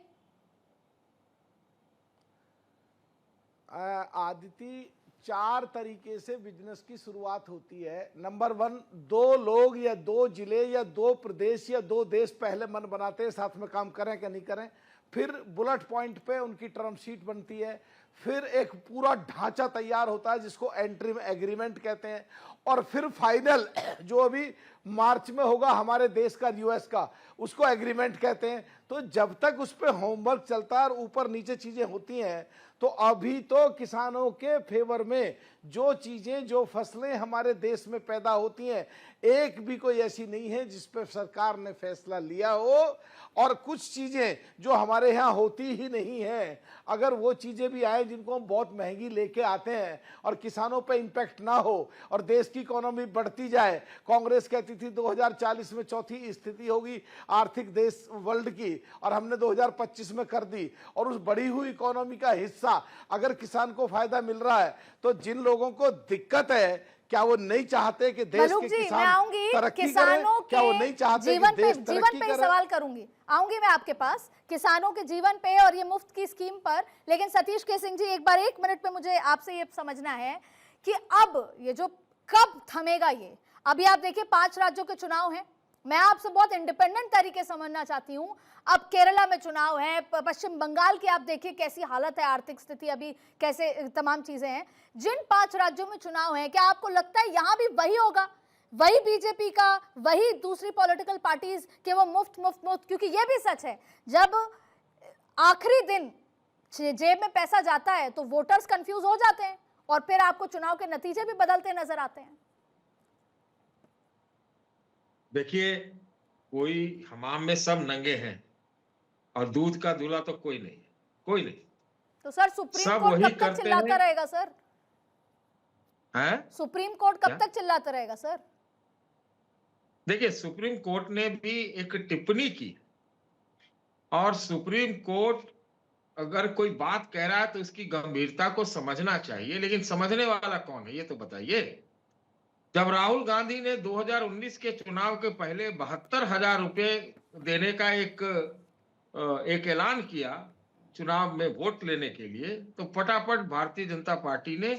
Speaker 11: आदिति, 4 तरीके से बिजनेस की शुरुआत होती है। नंबर 1, 2 लोग या 2 जिले या 2 प्रदेश या 2 देश पहले मन बनाते हैं साथ में काम करें कि नहीं करें, फिर बुलेट पॉइंट पे उनकी टर्म शीट बनती है, फिर एक पूरा ढांचा तैयार होता है जिसको एंट्री एग्रीमेंट कहते हैं और फिर फाइनल जो अभी मार्च में होगा हमारे देश का यूएस का, उसको एग्रीमेंट कहते हैं। तो जब तक उस पर होमवर्क चलता है और ऊपर नीचे चीजें होती हैं तो अभी तो किसानों के फेवर में जो चीजें जो फसलें हमारे देश में पैदा होती हैं एक भी कोई ऐसी नहीं है जिस पर सरकार ने फैसला लिया हो। और कुछ चीजें जो हमारे यहाँ होती ही नहीं है, अगर वो चीजें भी आए जिनको हम बहुत महंगी लेके आते हैं और किसानों पे इम्पैक्ट ना हो और देश की इकोनॉमी बढ़ती जाए। कांग्रेस कहती थी 2040 में चौथी स्थिति होगी आर्थिक देश वर्ल्ड की और हमने 2025 में कर दी। और उस बढ़ी हुई इकोनॉमी का हिस्सा अगर किसान को फायदा मिल रहा है तो जिन लोगों को दिक्कत है क्या वो नहीं चाहते कि देश के किसान तरक्की करें? क्या वो नहीं चाहते
Speaker 4: जीवन
Speaker 11: कि देश
Speaker 4: पे
Speaker 11: तरक्की करे?
Speaker 4: सवाल करूंगी, आऊंगी मैं आपके पास किसानों के जीवन पे और ये मुफ्त की स्कीम पर। लेकिन सतीश के सिंह जी, एक बार 1 मिनट पे मुझे आपसे ये समझना है कि अब ये जो कब थमेगा ये? अभी आप देखिए 5 राज्यों के चुनाव हैं, मैं आपसे बहुत इंडिपेंडेंट तरीके समझना चाहती हूं। अब केरला में चुनाव है, पश्चिम बंगाल की आप देखिए कैसी हालत है, आर्थिक स्थिति अभी कैसे तमाम चीजें हैं। जिन 5 राज्यों में चुनाव है, क्या आपको लगता है यहां भी वही होगा, वही बीजेपी का, वही दूसरी पॉलिटिकल पार्टीज के वो मुफ्त? क्योंकि ये भी सच है जब आखिरी दिन जेब में पैसा जाता है तो वोटर्स कंफ्यूज हो जाते हैं और फिर आपको चुनाव के नतीजे भी बदलते नजर आते हैं।
Speaker 10: देखिए, कोई हमाम में सब नंगे हैं और दूध का दूल्हा तो कोई नहीं है, कोई नहीं।
Speaker 4: तो सर सुप्रीम कोर्ट कब तक चिल्लाता रहेगा सर?
Speaker 10: हैं?
Speaker 4: सुप्रीम कोर्ट कब तक चिल्लाता रहेगा सर?
Speaker 10: देखिए, सुप्रीम कोर्ट ने भी एक टिप्पणी की और सुप्रीम कोर्ट अगर कोई बात कह रहा है तो उसकी गंभीरता को समझना चाहिए, लेकिन समझने वाला कौन है ये तो बताइए। जब राहुल गांधी ने 2019 के चुनाव के पहले 72,000 रुपए देने का एक ऐलान किया चुनाव में वोट लेने के लिए, तो फटाफट भारतीय जनता पार्टी ने,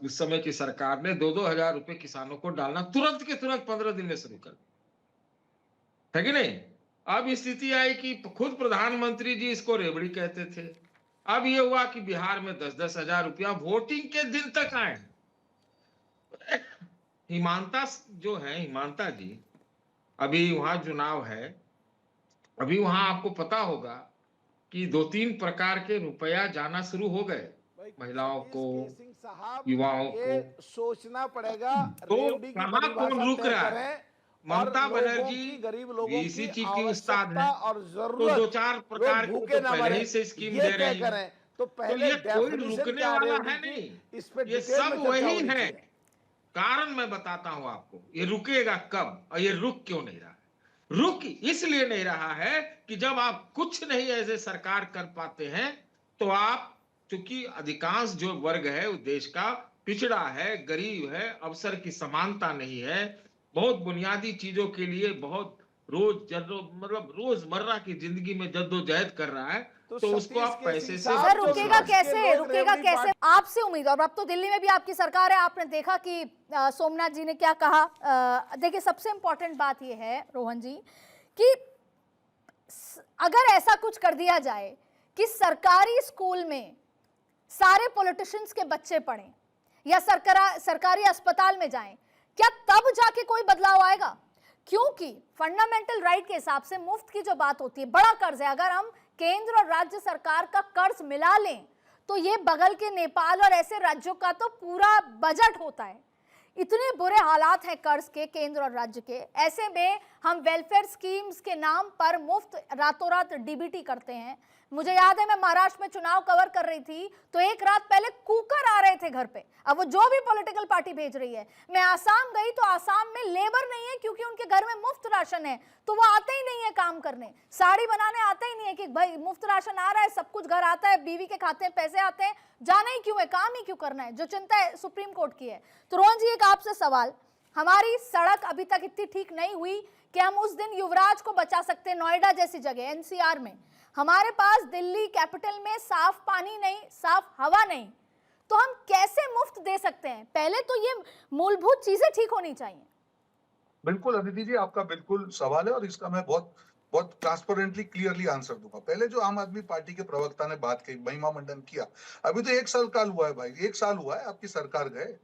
Speaker 10: उस समय की सरकार ने 2-2 हजार रुपए किसानों को डालना तुरंत के तुरंत 15 दिन में शुरू कर दिया, है कि नहीं? अब स्थिति आई कि खुद प्रधानमंत्री जी इसको रेवड़ी कहते थे, अब ये हुआ कि बिहार में 10-10 हजार रुपया वोटिंग के दिन तक आए। हिमांता जो है, हिमांता जी, अभी वहां चुनाव है, अभी वहां आपको पता होगा कि 2-3 प्रकार के रुपया जाना शुरू हो गए महिलाओं को, युवाओं को।
Speaker 11: सोचना पड़ेगा
Speaker 10: तो कहाँ कौन रुक रहा है? ममता बनर्जी इसी चीज की उस्ताद है, तो 2-4 प्रकार के तो पहले ही से स्कीम दे रही है।
Speaker 11: तो
Speaker 10: ये कोई रुकने वाला है नहीं, ये सब वही है। कारण मैं बताता हूं आपको, ये रुकेगा कब और ये रुक क्यों नहीं रहा है? रुक इसलिए नहीं रहा है कि जब आप कुछ नहीं ऐसे सरकार कर पाते हैं तो आप, चूंकि अधिकांश जो वर्ग है वो देश का पिछड़ा है, गरीब है, अवसर की समानता नहीं है, बहुत बुनियादी चीजों के लिए बहुत रोजमर्रा की जिंदगी में जद्दोजहद कर रहा है, तो उसको आप पैसे से
Speaker 4: सर रुकेगा कैसे, रुकेगा कैसे? आपसे उम्मीद, और अब तो दिल्ली में भी आपकी सरकार है, आपने देखा कि सोमनाथ जी ने क्या कहा। देखिए सबसे इंपॉर्टेंट बात यह है रोहन जी कि अगर ऐसा कुछ कर दिया जाए कि सरकारी स्कूल में सारे पॉलिटिशियंस के बच्चे पढ़ें या सरकारी अस्पताल में जाएं, क्या तब जाके कोई बदलाव आएगा? क्योंकि फंडामेंटल राइट के हिसाब से मुफ्त की जो बात होती है, बड़ा कर्ज है, अगर हम केंद्र और राज्य सरकार का कर्ज मिला लें तो ये बगल के नेपाल और ऐसे राज्यों का तो पूरा बजट होता है। इतने बुरे हालात हैं कर्ज के, केंद्र और राज्य के। ऐसे में हम वेलफेयर स्कीम्स के नाम पर मुफ्त रातों रात डीबीटी करते हैं। मुझे याद है मैं महाराष्ट्र में चुनाव कवर कर रही थी तो एक रात पहले कुकर आ रहे थे घर पे, अब वो जो भी पॉलिटिकल पार्टी भेज रही है। मैं आसाम गई तो आसाम में लेबर नहीं है क्योंकि उनके घर में मुफ्त राशन है, तो वो आते ही नहीं है काम करने, साड़ी बनाने आते ही नहीं है कि भाई मुफ्त राशन आ रहा है, सब कुछ घर आता है, बीवी के खाते में पैसे आते हैं, जाना ही क्यों है, काम ही क्यों करना है, जो चिंता है सुप्रीम कोर्ट की है। तो रोहन जी एक आपसे सवाल, हमारी सड़क अभी तक इतनी ठीक नहीं हुई कि हम उस दिन युवराज को बचा सकते हैं, नोएडा जैसी जगह एनसीआर में। हमारे पास दिल्ली कैपिटल में साफ पानी नहीं, साफ हवा नहीं, तो हम कैसे मुफ्त दे सकते हैं? पहले तो ये मूलभूत चीजें ठीक होनी चाहिए।
Speaker 7: बिल्कुल अदिति जी, आपका बिल्कुल सवाल है और इसका मैं बहुत ट्रांसपेरेंटली क्लियरली आंसर दूंगा। पहले जो आम आदमी पार्टी के प्रवक्ता ने बात की, महिमा मंडन किया, अभी तो 1 साल काल हुआ है भाई, 1 साल हुआ है आपकी सरकार गए,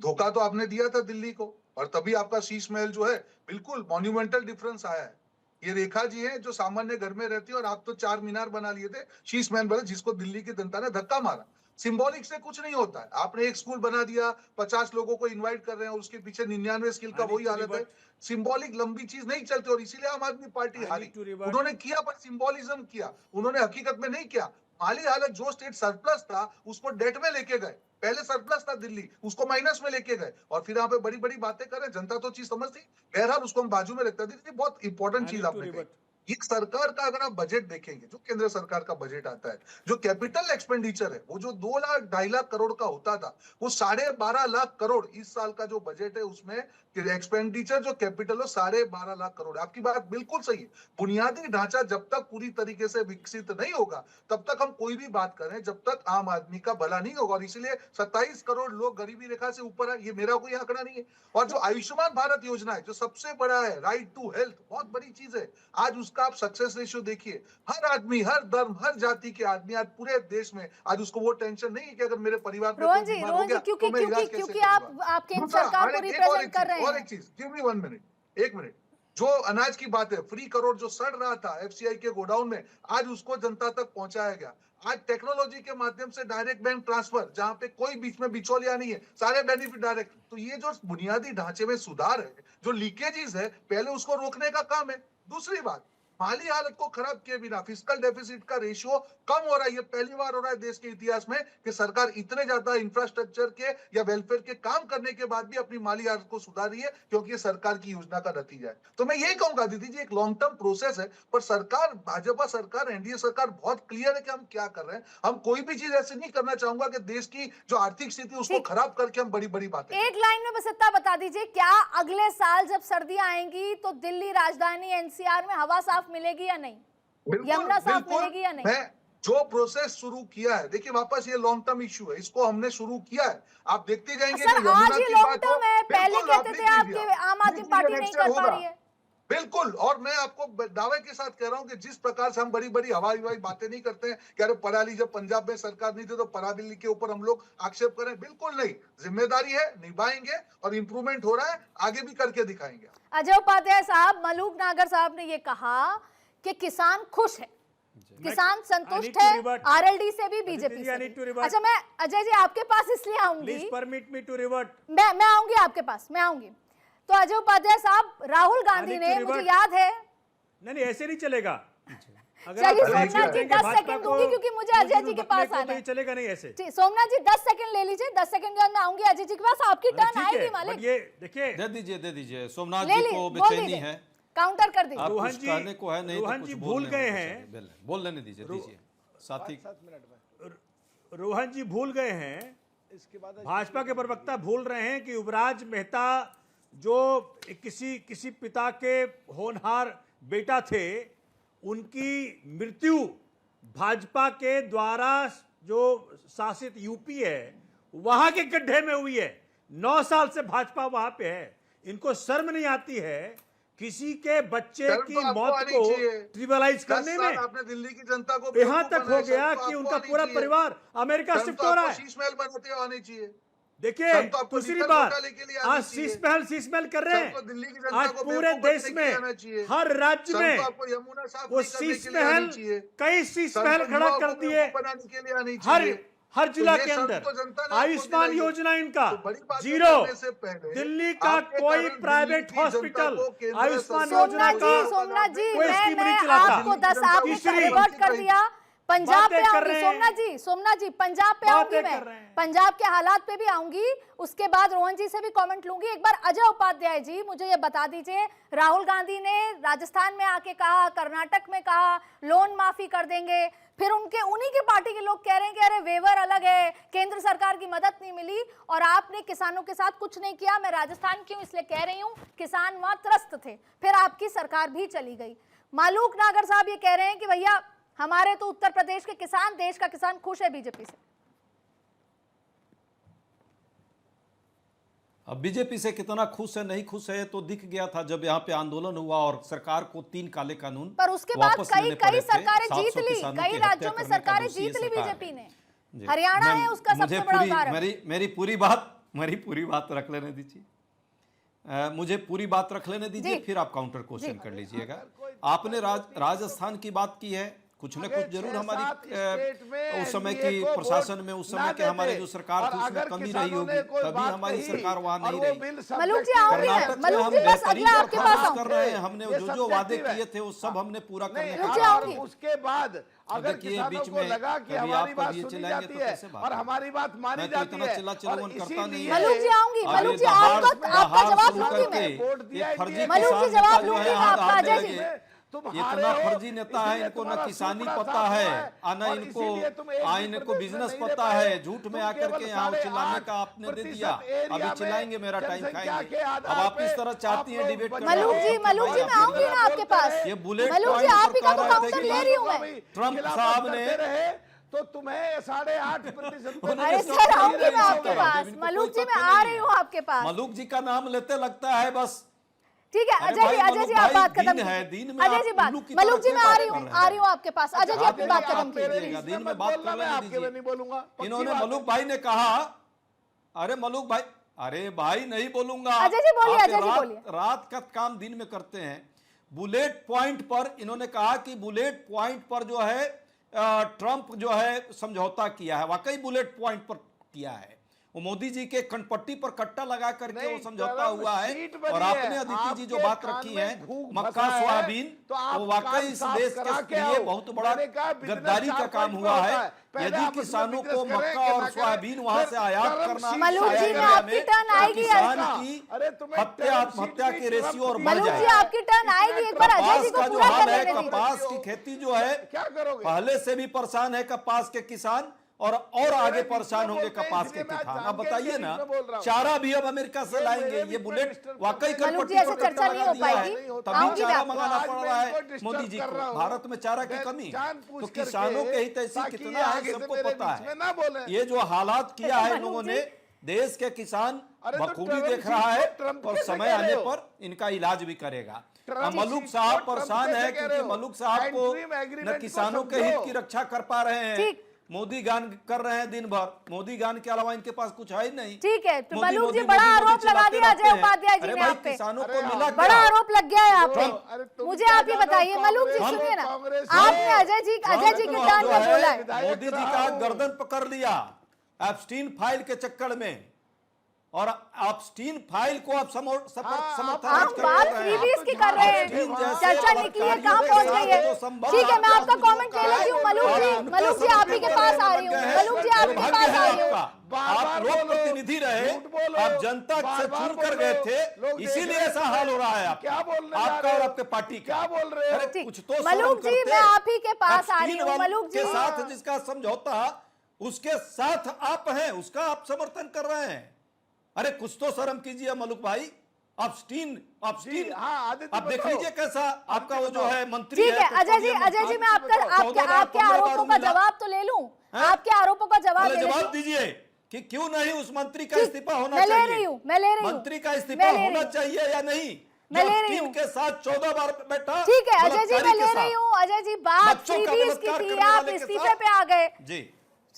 Speaker 7: धोखा तो आपने दिया था दिल्ली को, और तभी आपका शीश महल जो है बिल्कुल मॉन्यूमेंटल डिफरेंस आया है। ये रेखा जी हैं जो सामान्य घर में रहती है और आप तो 4 मीनार बना लिए थे, शीश महल बना, जिसको दिल्ली की जनता ने धक्का मारा। सिंबॉलिक से कुछ नहीं होता है, आपने एक स्कूल बना दिया, 50 लोगों को इनवाइट कर रहे हैं, उसके पीछे 99 स्किल का वही हालत है। सिंबॉलिक लंबी चीज नहीं चलती और इसीलिए आम आदमी पार्टी हारी। उन्होंने किया पर सिंबॉलिज्म किया, उन्होंने हकीकत में नहीं किया। माली हालत जो स्टेट सरप्लस था उसको डेट में लेके गए, पहले सरप्लस था दिल्ली, उसको माइनस में लेके गए और फिर यहाँ पे बड़ी बड़ी बातें कर रहे हैं। जनता तो चीज समझती, बहरहाल उसको हम बाजू में रखते थे। बहुत इंपॉर्टेंट चीज आपने कही, ये सरकार का अगर आप बजट देखेंगे, जो केंद्र सरकार का बजट आता है, जो कैपिटल एक्सपेंडिचर है, वो जो 2 लाख 2.5 लाख करोड़ का होता था, वो 12.5 लाख करोड़ इस साल का जो बजट है उसमें एक्सपेंडिचर जो कैपिटल हो 12.5 लाख करोड़। आपकी बात बिल्कुल सही है, बुनियादी ढांचा जब तक पूरी तरीके से विकसित नहीं होगा तब तक हम कोई भी बात करें, जब तक आम आदमी का भला नहीं होगा। और इसलिए 27 करोड़ लोग गरीबी रेखा से ऊपर है, ये मेरा कोई आंकड़ा नहीं है। और जो आयुष्मान भारत योजना है, जो सबसे बड़ा है, राइट टू हेल्थ, बहुत बड़ी चीज है, आज उसका आप सक्सेस रेशियो देखिए, हर आदमी, हर धर्म, हर जाति के आदमी आज पूरे देश में, आज उसको वो टेंशन नहीं है कि अगर मेरे परिवार में
Speaker 4: रोहन जी क्योंकि आप केंद्र सरकार को रिप्रेजेंट कर रहे हैं।
Speaker 7: और एक चीज, गिव मी 1 मिनट, 1 मिनट, जो अनाज की बात है, फ्री करोड़ जो सड़ रहा था एफसीआई के गोडाउन में, आज उसको जनता तक पहुंचाया गया। आज टेक्नोलॉजी के माध्यम से डायरेक्ट बैंक ट्रांसफर, जहां पे कोई बीच में बिचौलिया नहीं है, सारे बेनिफिट डायरेक्ट। तो ये जो बुनियादी ढांचे में सुधार है, जो लीकेजेस है, पहले उसको रोकने का काम है। दूसरी बात, माली हालत को खराब किए बिना फिस्कल डेफिसिट का रेशियो कम हो रहा है। ये पहली बार हो रहा है देश के इतिहास में कि सरकार इतने ज्यादा इंफ्रास्ट्रक्चर के या वेलफेयर के काम करने के बाद भी अपनी माली हालत को सुधार रही है, क्योंकि ये सरकार की योजना का नतीजा है। तो मैं यही कहूंगा दीदी जी, एक लॉन्ग टर्म प्रोसेस है, पर सरकार, भाजपा सरकार, एनडीए सरकार बहुत क्लियर है कि हम क्या कर रहे हैं। हम कोई भी चीज ऐसे नहीं करना चाहूंगा कि देश की जो आर्थिक स्थिति उसको खराब करके हम बड़ी बड़ी बातें।
Speaker 4: एक लाइन में बस इतना बता दीजिए, क्या अगले साल जब सर्दियां आएंगी तो दिल्ली राजधानी एनसीआर में हवा साफ मिलेगी या नहीं, यमुना साफ मिलेगी या नहीं?
Speaker 7: मैं जो प्रोसेस शुरू किया है, देखिए वापस ये लॉन्ग टर्म इश्यू है, इसको हमने शुरू किया है, आप देखते जाएंगे।
Speaker 4: सर आज ही लॉन्ग टर्म है, पहले कहते थे आपके आम आदमी पार्टी नहीं कर पा रही है।
Speaker 7: बिल्कुल। और मैं आपको दावे के साथ कह रहा हूं कि जिस प्रकार से हम बड़ी बड़ी हवाई बातें नहीं करते हैं कि अरे पराली जब पंजाब में सरकार नहीं थी तो पराली के ऊपर हम लोग आक्षेप करें, बिल्कुल नहीं। जिम्मेदारी है, निभाएंगे और इंप्रूवमेंट हो रहा है, आगे भी करके दिखाएंगे।
Speaker 4: अजय उपाध्याय साहब, मलूक नागर साहब ने ये कहा कि किसान खुश है, किसान संतुष्ट है, आरएलडी से भी, बीजेपी से भी। अच्छा, मैं अजय जी आपके पास इसलिए आऊंगी,
Speaker 9: please permit me to revert.
Speaker 4: मैं आऊंगी आपके पास, मैं आऊंगी। तो अजय उपाध्याय साहब, राहुल गांधी ने, मुझे याद है,
Speaker 9: नहीं ऐसे नहीं चलेगा।
Speaker 4: चलिए सोमनाथ जी 10 सेकंड दूंगी क्योंकि मुझे अजय जी के पास आना है।
Speaker 9: चलेगा नहीं ऐसे।
Speaker 4: सोमनाथ जी 10 सेकंड ले लीजिए, 10 सेकंड के बाद मैं आऊंगी अजय जी के पास, आपकी टर्न आएगी मालिक।
Speaker 9: ये देखिए,
Speaker 8: दे दीजिए सोमनाथ जी को बेचैनी है,
Speaker 4: काउंटर कर दीजिए।
Speaker 8: रोहन जी कहने को है, नहीं
Speaker 9: रोहन जी भूल गए हैं,
Speaker 8: बोल लेने दीजिए साथी।
Speaker 9: रोहन जी भूल गए हैं, इसके बाद भाजपा के प्रवक्ता भूल रहे हैं कि युवराज मेहता जो किसी पिता के होनहार बेटा थे, उनकी मृत्यु भाजपा के द्वारा जो शासित यूपी है वहां के गड्ढे में हुई है। 9 साल से भाजपा वहां पे है। इनको शर्म नहीं आती है किसी के बच्चे की मौत को ट्रिविलाइज करने में।
Speaker 7: आपने दिल्ली की जनता को
Speaker 9: यहां तक हो गया कि उनका पूरा परिवार अमेरिका शिफ्ट हो रहा है।
Speaker 7: शीश महल बनाते आनी चाहिए।
Speaker 9: देखिए, दूसरी बात, आज शीश महल कर रहे हैं। आज पूरे देश में हर राज्य में वो शीश महल, कई शीश महल खड़ा कर दिए हर जिला के अंदर। आयुष्मान योजना इनका जीरो, दिल्ली का कोई प्राइवेट हॉस्पिटल आयुष्मान योजना का कोई स्कीम नहीं चलाता।
Speaker 4: आपको 10 आपने रिवर्ट कर दिया। पंजाब पे आऊंगी सोमनाथ जी पंजाब पे आऊंगी मैं, पंजाब के हालात पे भी आऊंगी, उसके बाद रोहन जी से भी कमेंट लूंगी। एक बार अजय उपाध्याय जी मुझे ये बता दीजिए, राहुल गांधी ने राजस्थान में आके कहा, कर्नाटक में कहा लोन माफी कर देंगे, फिर उन्हीं की पार्टी के लोग कह रहे हैं कि अरे वेवर अलग है, केंद्र सरकार की मदद नहीं मिली और आपने किसानों के साथ कुछ नहीं किया। मैं राजस्थान क्यों इसलिए कह रही हूं, किसान वहां त्रस्त थे, फिर आपकी सरकार भी चली गई। मलूक नागर साहब ये कह रहे हैं कि भैया हमारे तो उत्तर प्रदेश के किसान, देश का किसान खुश है बीजेपी से।
Speaker 8: अब बीजेपी से कितना खुश है नहीं खुश है तो दिख गया था जब यहाँ पे आंदोलन हुआ और सरकार को 3 काले कानून
Speaker 4: पर उसके बाद कई सरकारें जीत ली, कई राज्यों में सरकारें जीत ली बीजेपी ने। हरियाणा है उसका सबसे बड़ा उदाहरण।
Speaker 8: मेरी पूरी बात रख लेने दीजिए, मुझे पूरी बात रख लेने दीजिए, फिर आप काउंटर क्वेश्चन कर लीजिएगा। आपने राजस्थान की बात की है, कुछ न कुछ जरूर हमारी उस समय की प्रशासन में, उस समय के हमारे जो सरकार थी उसमें कमी रही होगी, तभी हमारी सरकार वहां नहीं रही।
Speaker 4: मलूक जी आऊंगी, मलूक जी बस अगला आपके पास
Speaker 8: कर रहे हैं। हमने जो वादे किए थे वो सब हमने पूरा करने
Speaker 11: का। उसके बाद अगर
Speaker 8: बीच में
Speaker 11: लगा कि हमारी बात सुनी जाती है और हमारी बात मानी जाती है,
Speaker 8: करता नहीं है।
Speaker 4: मलूक जी आऊंगी, मलूक जी आपका जवाब दूंगी मैं, मलूक जी जवाब दूंगी आपका। अजय जी
Speaker 8: इतना फर्जी नेता है, इनको ना किसानी पता है, ना इनको बिजनेस पता है, झूठ में आकर के यहाँ चिल्लाने का आपने दे दिया। अभी चिल्लाएंगे, मेरा टाइम खाएंगे। अब आप इस तरह चाहती हैं डिबेट करना।
Speaker 4: मलूक जी मैं आऊंगी ना आपके पास।
Speaker 8: ये बुलेट
Speaker 4: मलूक जी आप ही का तो काउंटर ले रही हूँ मैं।
Speaker 8: ट्रंप साहब ने
Speaker 11: तो तुम्हें 8.5%
Speaker 4: अरे सर आऊंगी मैं आपके पास। मलूक जी मैं आ रही हूँ आपके पास।
Speaker 8: मलूक जी का नाम लेते लगता है बस।
Speaker 4: ठीक है अजय जी आप बात खत्म कीजिए। अजय जी बात, मलूक जी मैं आ रही हूँ आपके पास। अजय जी अपनी बात खत्म कीजिए।
Speaker 8: दिन में बात
Speaker 11: नहीं बोलूंगा।
Speaker 8: इन्होंने मलूक भाई ने कहा, अरे मलूक भाई, अरे भाई नहीं बोलूंगा।
Speaker 4: अजय जी बोलिए, अजय जी बोलिए।
Speaker 8: रात का काम दिन में करते हैं। बुलेट पॉइंट पर इन्होंने कहा कि बुलेट पॉइंट पर जो है ट्रंप जो है समझौता किया है, वाकई बुलेट पॉइंट पर किया है। वो मोदी जी के कनपट्टी पर कट्टा लगा करके वो समझौता हुआ है। और आपने अदिति जी जो बात रखी है मक्का सोयाबीन, तो वाकई इस देश के लिए बहुत बड़ा गद्दारी का काम हुआ है। यदि किसानों को मक्का और सोयाबीन वहां से आयात करना,
Speaker 4: मलूक जी में आपकी टर्न आएगी,
Speaker 8: किसान की आत्महत्या के रेशियो और बढ़
Speaker 4: मलूक जी आपकी टर्न आएगी। एक बार अजय जी को पूरा कर लेने दीजिए।
Speaker 8: कपास की खेती जो है
Speaker 11: क्या करोगे,
Speaker 8: पहले से भी परेशान है कपास के किसान, और आगे परेशान होंगे कपास के किसान। अब बताइए ना, चारा भी अब अमेरिका से लाएंगे। ये बुलेट वाकई
Speaker 4: मलूक जी ऐसे चर्चा नहीं हो पाएगी,
Speaker 8: तभी चारा मंगाना पड़ रहा है मोदी जी को। भारत में चारा की कमी, तो किसानों के हित ऐसी कितना है सबको पता है। ये जो हालात किया है इन लोगों ने, देश के किसान
Speaker 11: अरे तो
Speaker 8: बखूबी
Speaker 11: ट्रम्प
Speaker 8: देख
Speaker 11: जी
Speaker 8: रहा
Speaker 11: को
Speaker 8: है
Speaker 11: ट्रम्प
Speaker 8: और
Speaker 11: कैसे
Speaker 8: समय
Speaker 11: कह
Speaker 8: आने
Speaker 11: रहे हो?
Speaker 8: पर इनका इलाज भी करेगा।
Speaker 11: ट्रम्प
Speaker 8: अब मलूक
Speaker 11: जी
Speaker 8: साहब
Speaker 11: को
Speaker 8: परेशान
Speaker 11: ट्रम्प
Speaker 8: है
Speaker 11: कैसे कह
Speaker 8: क्योंकि
Speaker 11: रहे हो?
Speaker 8: मलूक साहब को
Speaker 11: Interim agreement
Speaker 8: न
Speaker 11: को
Speaker 8: किसानों के
Speaker 11: समझो।
Speaker 8: हित की रक्षा कर पा रहे हैं।
Speaker 4: ठीक।
Speaker 8: मोदी गान कर रहे हैं दिन भर, मोदी गान के अलावा इनके पास कुछ है ही नहीं।
Speaker 4: ठीक है, तो
Speaker 8: मोदी,
Speaker 4: मलूक जी
Speaker 8: मोदी,
Speaker 4: बड़ा
Speaker 8: मोदी,
Speaker 4: आरोप
Speaker 8: मोदी
Speaker 4: लगा
Speaker 8: चिल्लाते
Speaker 4: दिया
Speaker 8: रहते
Speaker 4: अजय
Speaker 8: हैं।
Speaker 4: उपाध्याय जी
Speaker 8: अरे
Speaker 4: ने
Speaker 8: भाई,
Speaker 4: आप पे।
Speaker 8: किसानों
Speaker 11: अरे
Speaker 8: को मिला
Speaker 11: हाँ,
Speaker 4: बड़ा
Speaker 8: क्या?
Speaker 4: आरोप लग गया है आप पे।
Speaker 11: अरे तुम
Speaker 4: मुझे
Speaker 11: क्या
Speaker 4: आप ही
Speaker 11: जानो
Speaker 4: बताइए मलूक जी,
Speaker 11: कांग्रेस
Speaker 4: सुनिए ना,
Speaker 11: हो, कांग्रेस
Speaker 4: आपने
Speaker 11: हो।
Speaker 4: अजय जी के
Speaker 8: ट्रम्प
Speaker 4: कान
Speaker 8: जो
Speaker 4: में बोला है।
Speaker 11: विधायक
Speaker 8: मोदी जी
Speaker 11: रहा
Speaker 8: का
Speaker 11: हूं।
Speaker 8: गर्दन पकड़ लिया एप्स्टीन फाइल के चक्कर में, और एप्स्टीन फाइल को आप समर्थन
Speaker 4: हम बात फ्रीबीज की कर रहे हैं, चर्चा निकली है, कहाँ पहुंच गई है? ठीक है, मैं आपका कमेंट ले लेती हूँ मलूक जी आप ही के पास आ रही हूँ, मलूक जी आप ही के पास आ रही हूँ।
Speaker 8: आप लोक प्रतिनिधि रहे, आप जनता से चुन कर गए थे, इसीलिए ऐसा हाल हो रहा है आपका और आपके पार्टी का।
Speaker 11: क्या बोल रहे हो?
Speaker 8: अरे कुछ तो
Speaker 4: मलूक जी, मैं आप ही के पास आ रही हूँ, मलूक जी।
Speaker 8: के साथ जिसका समझौता उसके साथ आप हैं, उसका आप समर्थन कर रहे हैं। अरे कुछ तो शर्म कीजिए मलूक भाई। आप देख लीजिए कैसा आपका वो जो है मंत्री।
Speaker 4: ठीक है अजय जी, मैं आपके आरोपों का जवाब तो ले लूं, आपके आरोपों का जवाब
Speaker 8: दीजिए कि क्यों नहीं उस मंत्री का इस्तीफा होना
Speaker 4: मैं
Speaker 8: चाहिए।
Speaker 4: ले रही हूँ
Speaker 8: मंत्री का इस्तीफा होना चाहिए या नहीं?
Speaker 4: मैं ले रही हूँ
Speaker 8: के साथ 14 बार बैठा।
Speaker 4: ठीक है अजय जी, मैं ले रही हूँ। अजय जी, बात फ्रीबीज की थी, आप इस्तीफे पे आ गए जी।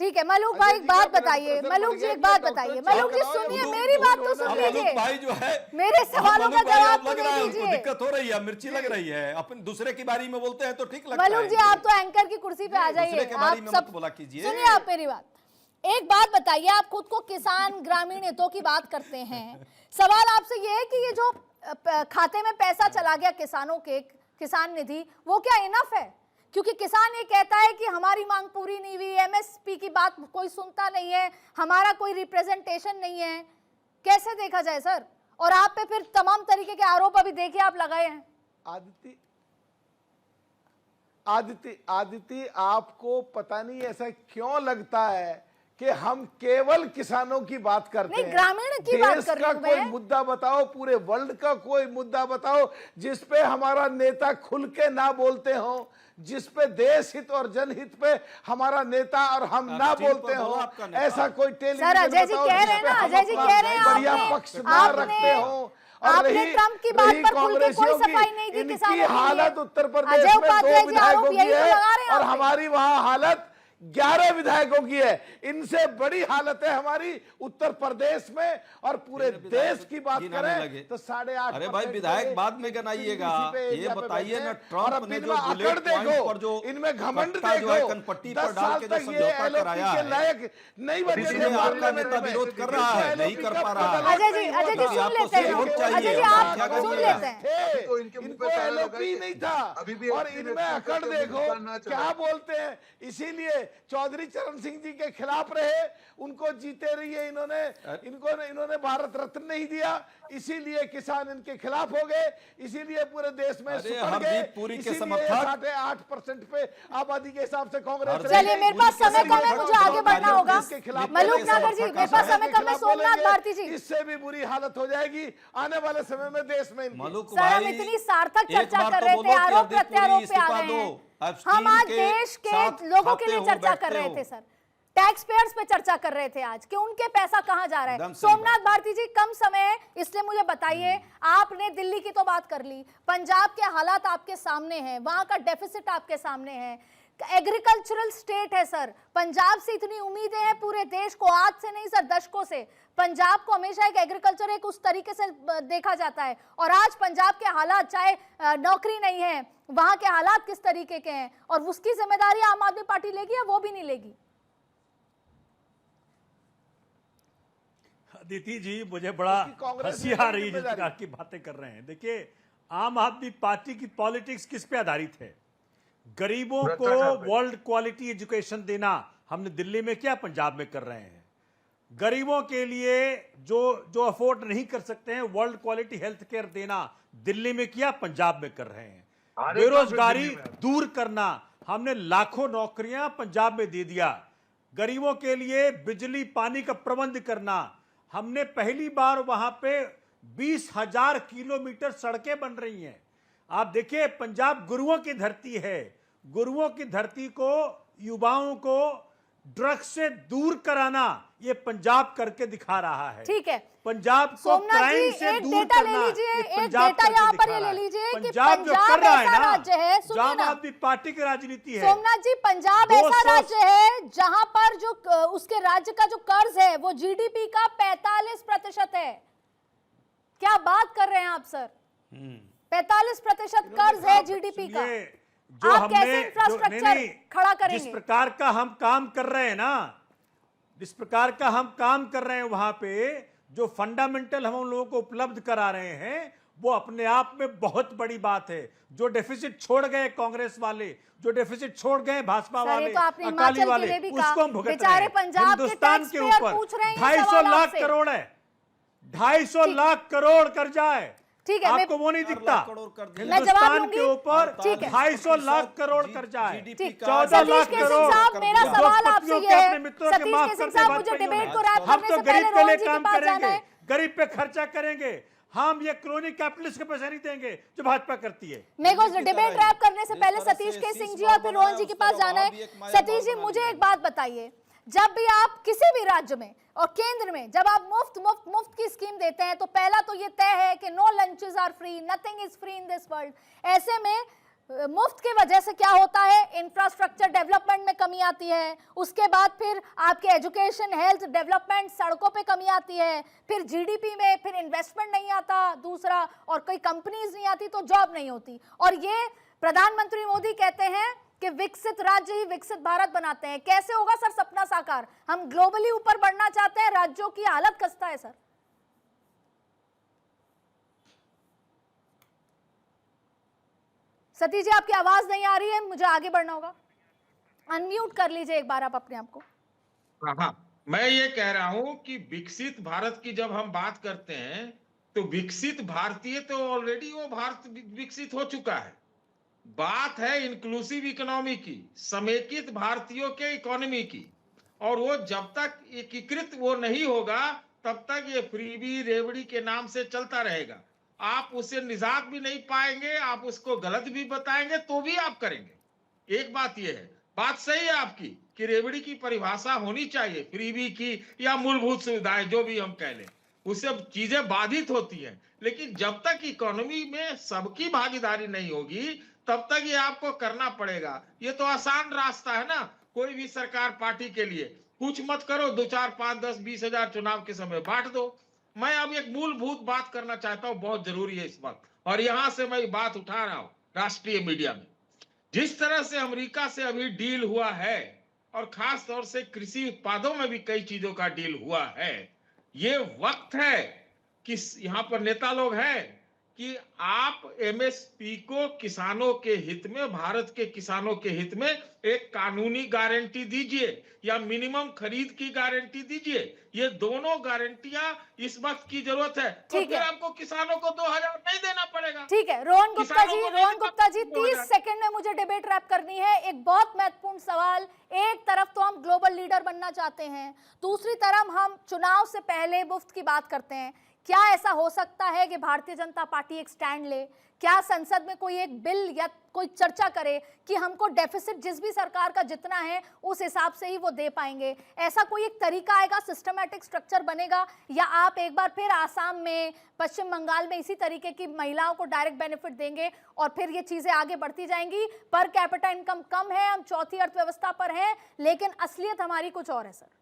Speaker 4: ठीक है मलूक भाई, एक बात बताइए, मलूक जी एक बात बताइए, मलूक जी सुनिए, मेरी बात तो सुन लीजिए
Speaker 8: भाई जो है,
Speaker 4: मेरे सवालों का जवाब तो दे
Speaker 8: दीजिए।
Speaker 4: दीजिए।
Speaker 8: दिक्कत हो रही है, मिर्ची लग रही है, अपन दूसरे की बारी में बोलते हैं तो ठीक लगता है।
Speaker 4: मलूक जी आप तो एंकर की कुर्सी पे आ जाइए, आप सब
Speaker 8: बोला कीजिए।
Speaker 4: सुनिए आप मेरी बात, एक बात बताइए, आप खुद को किसान ग्रामीण हितों की बात करते हैं, सवाल आपसे ये है कि ये जो खाते में पैसा चला गया किसानों के, किसान निधि, वो क्या इनफ है? क्योंकि किसान ये कहता है कि हमारी मांग पूरी नहीं हुई, एमएसपी की बात कोई सुनता नहीं है, हमारा कोई रिप्रेजेंटेशन नहीं है, कैसे देखा जाए सर? और आप पे फिर तमाम तरीके के आरोप अभी देखिए आप लगाए हैं।
Speaker 11: आदिति आपको पता नहीं ऐसा क्यों लगता है कि हम केवल किसानों की बात करते हैं?
Speaker 4: ग्रामीण की बात कर रही हूं मैं।
Speaker 11: कोई मुद्दा बताओ, पूरे वर्ल्ड का कोई मुद्दा बताओ जिस पे हमारा नेता खुल के ना बोलते हो, जिस पे देश हित और जनहित पे हमारा नेता और हम ना बोलते हो। ऐसा कोई
Speaker 4: सर अजय जी कह रहे हैं ना, अजय जी कह रहे हैं आपने ट्रम्प की बात पर खुल के कोई सफाई नहीं दी किसानों के लिए।
Speaker 11: हालत उत्तर प्रदेश
Speaker 4: अजय
Speaker 11: में
Speaker 4: उपाध्याय
Speaker 11: 2
Speaker 4: जी आरोप
Speaker 11: विधायकों की
Speaker 4: यही तो
Speaker 11: है
Speaker 4: लगा रहे हैं
Speaker 11: और
Speaker 4: आप पे।
Speaker 11: हमारी वहां हालत 11 विधायकों की है। इनसे बड़ी हालत है हमारी उत्तर प्रदेश में, और पूरे देश की बात करें तो 8.5।
Speaker 8: अरे भाई विधायक बाद में गिनाइएगा, ये बताइए ना ट्रम्प ने जो
Speaker 11: अकड़
Speaker 8: बुलेट पॉइंट
Speaker 11: देखो,
Speaker 8: पर जो
Speaker 11: इनमें घमंड
Speaker 8: कट्टा जो है
Speaker 11: देखो,
Speaker 8: कनपट्टी
Speaker 11: 10
Speaker 8: पर डाल
Speaker 11: साल
Speaker 8: के जो
Speaker 11: तक ये
Speaker 8: समझौता
Speaker 11: LOP
Speaker 8: कराया
Speaker 11: के
Speaker 8: है,
Speaker 11: लायक नहीं बचे।
Speaker 8: इसमें आपका नेता विरोध कर रहा है, नहीं कर पा रहा है।
Speaker 4: अजय जी सुन लेते हैं, अजय जी आप सुन लेते हैं।
Speaker 7: तो इनके मुंह पे
Speaker 11: इनको
Speaker 7: ताला
Speaker 11: LOP
Speaker 7: लगाइए।
Speaker 11: नहीं था,
Speaker 7: अभी भी
Speaker 11: और
Speaker 7: अपने
Speaker 11: इनमें
Speaker 7: नेतृत्व
Speaker 11: अकड़
Speaker 7: के
Speaker 11: देखो
Speaker 7: भुगतान ना चला।
Speaker 11: क्या बोलते हैं। इसीलिए चौधरी चरण सिंह जी के खिलाफ रहे, उनको जीते रहिए। इन्होंने भारत रत्न नहीं दिया, इसीलिए किसान इनके खिलाफ हो गए, इसीलिए पूरे देश में
Speaker 8: हरदीप पुरी के समर्थक
Speaker 11: 8.5% पे आबादी के हिसाब से कांग्रेस।
Speaker 4: चलिए मेरे पास समय कम है, मुझे आगे बढ़ना होगा। मलूक नागर जी मेरे पास समय कम है, सोमनाथ भारती जी
Speaker 11: इससे भी बुरी हालत हो जाएगी आने वाले समय में देश में।
Speaker 4: सर हम इतनी सार्थक चर्चा कर रहे थे, आरोप प्रत्यारोप पे आ गए हैं। हम आज देश के लोगों के लिए चर्चा कर रहे थे सर, टैक्स पेयर्स पे चर्चा कर रहे थे आज कि उनके पैसा कहां जा रहा है। सोमनाथ भारती जी कम समय है, इसलिए मुझे बताइए, आपने दिल्ली की तो बात कर ली, पंजाब के हालात आपके सामने हैं, वहां का डेफिसिट आपके सामने है, एग्रीकल्चरल स्टेट है सर, पंजाब से इतनी उम्मीदें हैं पूरे देश को, आज से नहीं सर दशकों से पंजाब को हमेशा एक एग्रीकल्चर एक उस तरीके से देखा जाता है, और आज पंजाब के हालात, चाहे नौकरी नहीं है, वहां के हालात किस तरीके के हैं, और उसकी जिम्मेदारी आम आदमी पार्टी लेगी या वो भी नहीं लेगी?
Speaker 9: अदिति जी मुझे बड़ा हंसी आ रही है जिस प्रकार की बातें कर रहे हैं। देखिए आम आदमी पार्टी की पॉलिटिक्स किस पे आधारित है? गरीबों को वर्ल्ड क्वालिटी एजुकेशन देना हमने दिल्ली में किया, पंजाब में कर रहे हैं। गरीबों के लिए जो अफोर्ड नहीं कर सकते हैं वर्ल्ड क्वालिटी हेल्थ केयर देना दिल्ली में किया, पंजाब में कर रहे हैं। बेरोजगारी दूर करना, हमने लाखों नौकरियां पंजाब में दे दिया। गरीबों के लिए बिजली पानी का प्रबंध करना, हमने पहली बार वहां पे 20,000 किलोमीटर सड़कें बन रही हैं। आप देखिए पंजाब गुरुओं की धरती है, गुरुओं की धरती को, युवाओं को ड्रग्स से दूर कराना ये पंजाब करके दिखा रहा है।
Speaker 4: ठीक है,
Speaker 9: पंजाब को
Speaker 4: सोमनाथ
Speaker 9: क्राइम
Speaker 4: जी
Speaker 9: से
Speaker 4: एक
Speaker 9: दूर
Speaker 4: डेटा ले
Speaker 9: करना
Speaker 4: लीजिए,
Speaker 9: ये
Speaker 4: एक
Speaker 9: पंजाब
Speaker 4: डेटा
Speaker 9: करके
Speaker 4: यहाँ पर
Speaker 9: दिखा
Speaker 4: ये
Speaker 9: रहा
Speaker 4: ले
Speaker 9: है।
Speaker 4: लीजिए कि
Speaker 9: पंजाब जो कर
Speaker 4: पंजाब
Speaker 9: रहा है
Speaker 4: ऐसा
Speaker 9: ना,
Speaker 4: राज्य है, सुनिए
Speaker 9: आम
Speaker 4: ना
Speaker 9: आदमी पार्टी की राजनीति है।
Speaker 4: सोमनाथ जी, पंजाब
Speaker 9: 200
Speaker 4: ऐसा राज्य है जहां पर जो उसके राज्य का जो कर्ज है वो जीडीपी का 45% है। क्या बात कर रहे हैं आप सर? 45% कर्ज है जीडीपी का।
Speaker 9: जो
Speaker 4: आप कैसे
Speaker 9: हमने
Speaker 4: इंफ्रास्ट्रक्चर खड़ा करेंगे?
Speaker 9: जिस प्रकार का हम काम कर रहे हैं ना, जिस प्रकार का हम काम कर रहे हैं वहां पे जो फंडामेंटल हम लोगों को उपलब्ध करा रहे हैं वो अपने आप में बहुत बड़ी बात है। जो डेफिसिट छोड़ गए कांग्रेस वाले, जो डेफिसिट छोड़ गए भाजपा वाले,
Speaker 4: तो आपने
Speaker 9: अकाली
Speaker 4: हिमाचल के
Speaker 9: वाले,
Speaker 4: लिए भी कहा,
Speaker 9: उसको हम भुगत रहे
Speaker 4: बेचारे
Speaker 9: हैं।
Speaker 4: पंजाब के
Speaker 9: हिंदुस्तान के
Speaker 4: टैक्सपेयर
Speaker 9: ऊपर
Speaker 4: पूछ रहे हैं ये
Speaker 9: 250
Speaker 4: सवाल
Speaker 9: लाख
Speaker 4: आपसे।
Speaker 9: करोड़ है, 250 लाख करोड़ कर्जा है।
Speaker 4: ठीक है,
Speaker 9: आपको वो नहीं दिखता?
Speaker 4: मैं जवाब
Speaker 9: हिंदुस्तान
Speaker 4: लूंगी।
Speaker 9: के ऊपर
Speaker 4: ठीक है।
Speaker 9: 250 लाख करोड़ कर्जा है,
Speaker 4: ठीक।
Speaker 9: 14 लाख
Speaker 4: सतीश केसिंग
Speaker 9: करोड़।
Speaker 4: साहब, मेरा
Speaker 9: जो
Speaker 4: सवाल
Speaker 9: पत्नियों
Speaker 4: आपसे
Speaker 9: के
Speaker 4: ये है,
Speaker 9: अपने मित्रों के
Speaker 4: सतीश
Speaker 9: माफ
Speaker 4: केसिंग
Speaker 9: करते
Speaker 4: साहब,
Speaker 9: बात
Speaker 4: मुझे
Speaker 9: करिए।
Speaker 4: डिबेट को रैप
Speaker 9: हम
Speaker 4: करने
Speaker 9: तो
Speaker 4: से पहले
Speaker 9: गरीब के लिए
Speaker 4: रोहन जी के
Speaker 9: काम
Speaker 4: पास जाना
Speaker 9: करेंगे,
Speaker 4: है।
Speaker 9: गरीब पे खर्चा करेंगे। हम ये क्रोनी कैपिटलिस्ट के पैसे नहीं देंगे जो भाजपा करती है।
Speaker 4: मेरे को डिबेट रैप करने से पहले सतीश के सिंह जी और फिर रोहन जी के पास जाना है। सतीश जी, मुझे एक बात बताइए, जब भी आप किसी भी राज्य में और केंद्र में जब आप मुफ्त की स्कीम देते हैं तो पहला तो ये तय है कि no lunches are free, nothing is free in this world. ऐसे में मुफ्त की वजह से क्या होता है? इंफ्रास्ट्रक्चर डेवलपमेंट में कमी आती है, उसके बाद फिर आपके एजुकेशन, हेल्थ, डेवलपमेंट, सड़कों पे कमी आती है, फिर जीडीपी में फिर इन्वेस्टमेंट नहीं आता, दूसरा, और कोई कंपनीज नहीं आती तो जॉब नहीं होती। और ये प्रधानमंत्री मोदी कहते हैं कि विकसित राज्य ही विकसित भारत बनाते हैं। कैसे होगा सर सपना साकार? हम ग्लोबली ऊपर बढ़ना चाहते हैं, राज्यों की हालत खस्ता है सर। सतीश जी, आपकी आवाज नहीं आ रही है, मुझे आगे बढ़ना होगा। अनम्यूट कर लीजिए एक बार आप अपने आप को।
Speaker 10: हाँ, मैं ये कह रहा हूं कि विकसित भारत की जब हम बात करते हैं तो विकसित भारतीय तो ऑलरेडी वो भारत विकसित हो चुका है। बात है इंक्लूसिव इकोनॉमी की, समेकित भारतीयों के इकोनॉमी की, और वो जब तक एकीकृत वो नहीं होगा तब तक ये फ्रीबी रेवड़ी के नाम से चलता रहेगा। आप उससे निजात भी नहीं पाएंगे, आप उसको गलत भी बताएंगे तो भी आप करेंगे। एक बात ये है, बात सही है आपकी कि रेवड़ी की परिभाषा होनी चाहिए, फ्रीबी की या मूलभूत सुविधाएं जो भी हम कह लें, उससे चीजें बाधित होती हैं। लेकिन जब तक इकोनॉमी में सबकी भागीदारी नहीं होगी तब तक ये आपको करना पड़ेगा। ये तो आसान रास्ता है ना, कोई भी सरकार पार्टी के लिए कुछ मत करो, 2, 4, 5, 10, 20 हजार चुनाव के समय बांट दो। मैं अब एक मूलभूत बात करना चाहता हूं, बहुत जरूरी है इस वक्त, और यहां से मैं बात उठा रहा हूं राष्ट्रीय मीडिया में। जिस तरह से अमेरिका से अभी डील हुआ है और खास तौर से कृषि उत्पादों में भी कई चीजों का डील हुआ है, ये वक्त है कि यहाँ पर नेता लोग हैं कि आप एमएसपी को किसानों के हित में, भारत के किसानों के हित में एक कानूनी गारंटी दीजिए या मिनिमम खरीद की गारंटी दीजिए। ये दोनों गारंटियां इस वक्त की जरूरत है। तो फिर आपको किसानों को 2000 नहीं देना पड़ेगा।
Speaker 4: ठीक है रोहन गुप्ता जी, 30 सेकंड में मुझे डिबेट रैप करनी है। एक बहुत महत्वपूर्ण सवाल, एक तरफ तो हम ग्लोबल लीडर बनना चाहते हैं, दूसरी तरफ हम चुनाव से पहले मुफ्त की बात करते हैं। क्या ऐसा हो सकता है कि भारतीय जनता पार्टी एक स्टैंड ले? क्या संसद में कोई एक बिल या कोई चर्चा करे कि हमको डेफिसिट जिस भी सरकार का जितना है उस हिसाब से ही वो दे पाएंगे? ऐसा कोई एक तरीका आएगा, सिस्टमैटिक स्ट्रक्चर बनेगा, या आप एक बार फिर आसाम में, पश्चिम बंगाल में इसी तरीके की महिलाओं को डायरेक्ट बेनिफिट देंगे और फिर ये चीजें आगे बढ़ती जाएंगी? पर कैपिटा इनकम कम है, हम चौथी अर्थव्यवस्था पर हैं, लेकिन असलियत हमारी कुछ और है सर।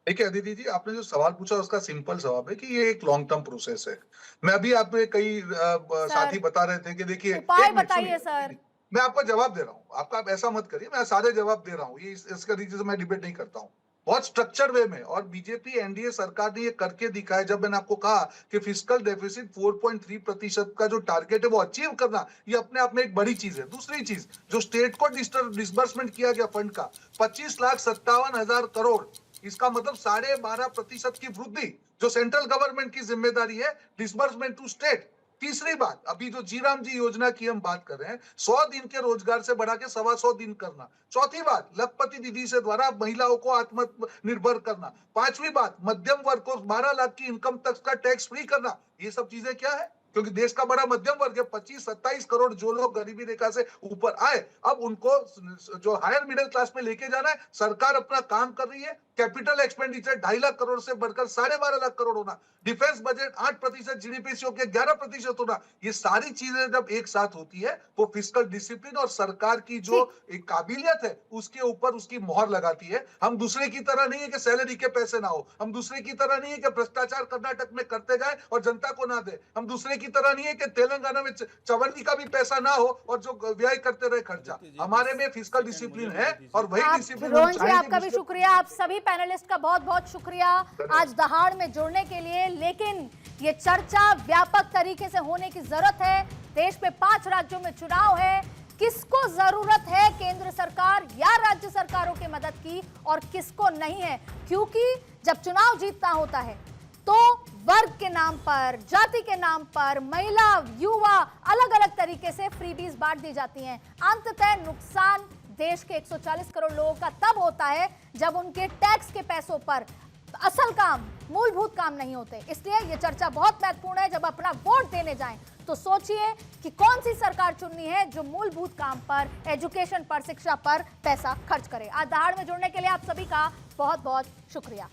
Speaker 7: देखिए अदिति जी, आपने जो सवाल पूछा उसका सिंपल जवाब है कि ये एक लॉन्ग टर्म प्रोसेस है। मैं अभी आप में कई साथी बता रहे थे कि देखिए,
Speaker 4: उपाय बताइए सर।
Speaker 7: मैं आपको जवाब दे रहा हूँ, आपका आप ऐसा मत करिए, मैं सारे जवाब दे रहा हूँ, ये इसका रीजन मैं डिबेट नहीं करता हूँ, बहुत स्ट्रक्चर वे में। और बीजेपी एनडीए सरकार ने ये करके दिखाया। जब मैंने आपको कहा कि फिस्कल डेफिसिट 4.3% का जो टारगेट है वो अचीव करना, ये अपने आप में एक बड़ी चीज है। दूसरी चीज, जो स्टेट को डिसबर्समेंट किया गया फंड का 25,57,000 करोड़, इसका मतलब 12.5% की वृद्धि जो सेंट्रल गवर्नमेंट की जिम्मेदारी है, डिसबर्समेंट टू स्टेट। तीसरी बात, अभी जो जी राम जी योजना की हम बात कर रहे हैं, 100 दिन के रोजगार से बढ़ा के 125 दिन करना। चौथी बात, लखपति दीदी से द्वारा महिलाओं को आत्मनिर्भर करना। पांचवी बात, मध्यम वर्ग को 12 लाख की इनकम तक का टैक्स फ्री करना। ये सब चीजें क्या है? क्योंकि देश का बड़ा मध्यम वर्ग है, 25-27 करोड़ जो लोग गरीबी रेखा से ऊपर आए, अब उनको जो हायर मिडिल क्लास में लेके जाना है। सरकार अपना काम कर रही है। कैपिटल एक्सपेंडिचर 2.5 लाख करोड़ से बढ़कर 12.5 लाख करोड़ होना, डिफेंस बजट 8% जीडीपी से होकर 11% होना, ये सारी चीजें जब एक साथ होती है वो फिस्कल डिसिप्लिन और सरकार की जो एक काबिलियत है उसके ऊपर उसकी मोहर लगाती है। हम दूसरे की तरह नहीं है कि सैलरी के पैसे ना हो, हम दूसरे की तरह नहीं है कि भ्रष्टाचार कर्नाटक में करते जाए और जनता को ना दे, हम दूसरे की तरह नहीं है कि तेलंगाना में चवन्नी का भी पैसा ना हो और जो व्यय करते रहे खर्चा। हमारे में फिस्कल डिसिप्लिन है और वही डिसिप्लिन
Speaker 4: रोहन जी आपका भी शुक्रिया, आप सभी पैनलिस्ट का बहुत बहुत शुक्रिया आज दहाड़ में जुड़ने के लिए। लेकिन ये चर्चा व्यापक तरीके से होने की जरूरत है। देश में 5 राज्यों में चुनाव है, किसको जरूरत है केंद्र सरकार या राज्य सरकारों की मदद की और किसको नहीं है, क्योंकि जब चुनाव जीतना होता है तो वर्ग के नाम पर, जाति के नाम पर, महिला, युवा, अलग अलग तरीके से फ्रीबीज बांट दी जाती हैं। अंततः नुकसान देश के 140 करोड़ लोगों का तब होता है जब उनके टैक्स के पैसों पर असल काम, मूलभूत काम नहीं होते। इसलिए ये चर्चा बहुत महत्वपूर्ण है। जब अपना वोट देने जाएं तो सोचिए कि कौन सी सरकार चुननी है जो मूलभूत काम पर, एजुकेशन पर, शिक्षा पर पैसा खर्च करे। आज दहाड़ में जुड़ने के लिए आप सभी का बहुत बहुत शुक्रिया।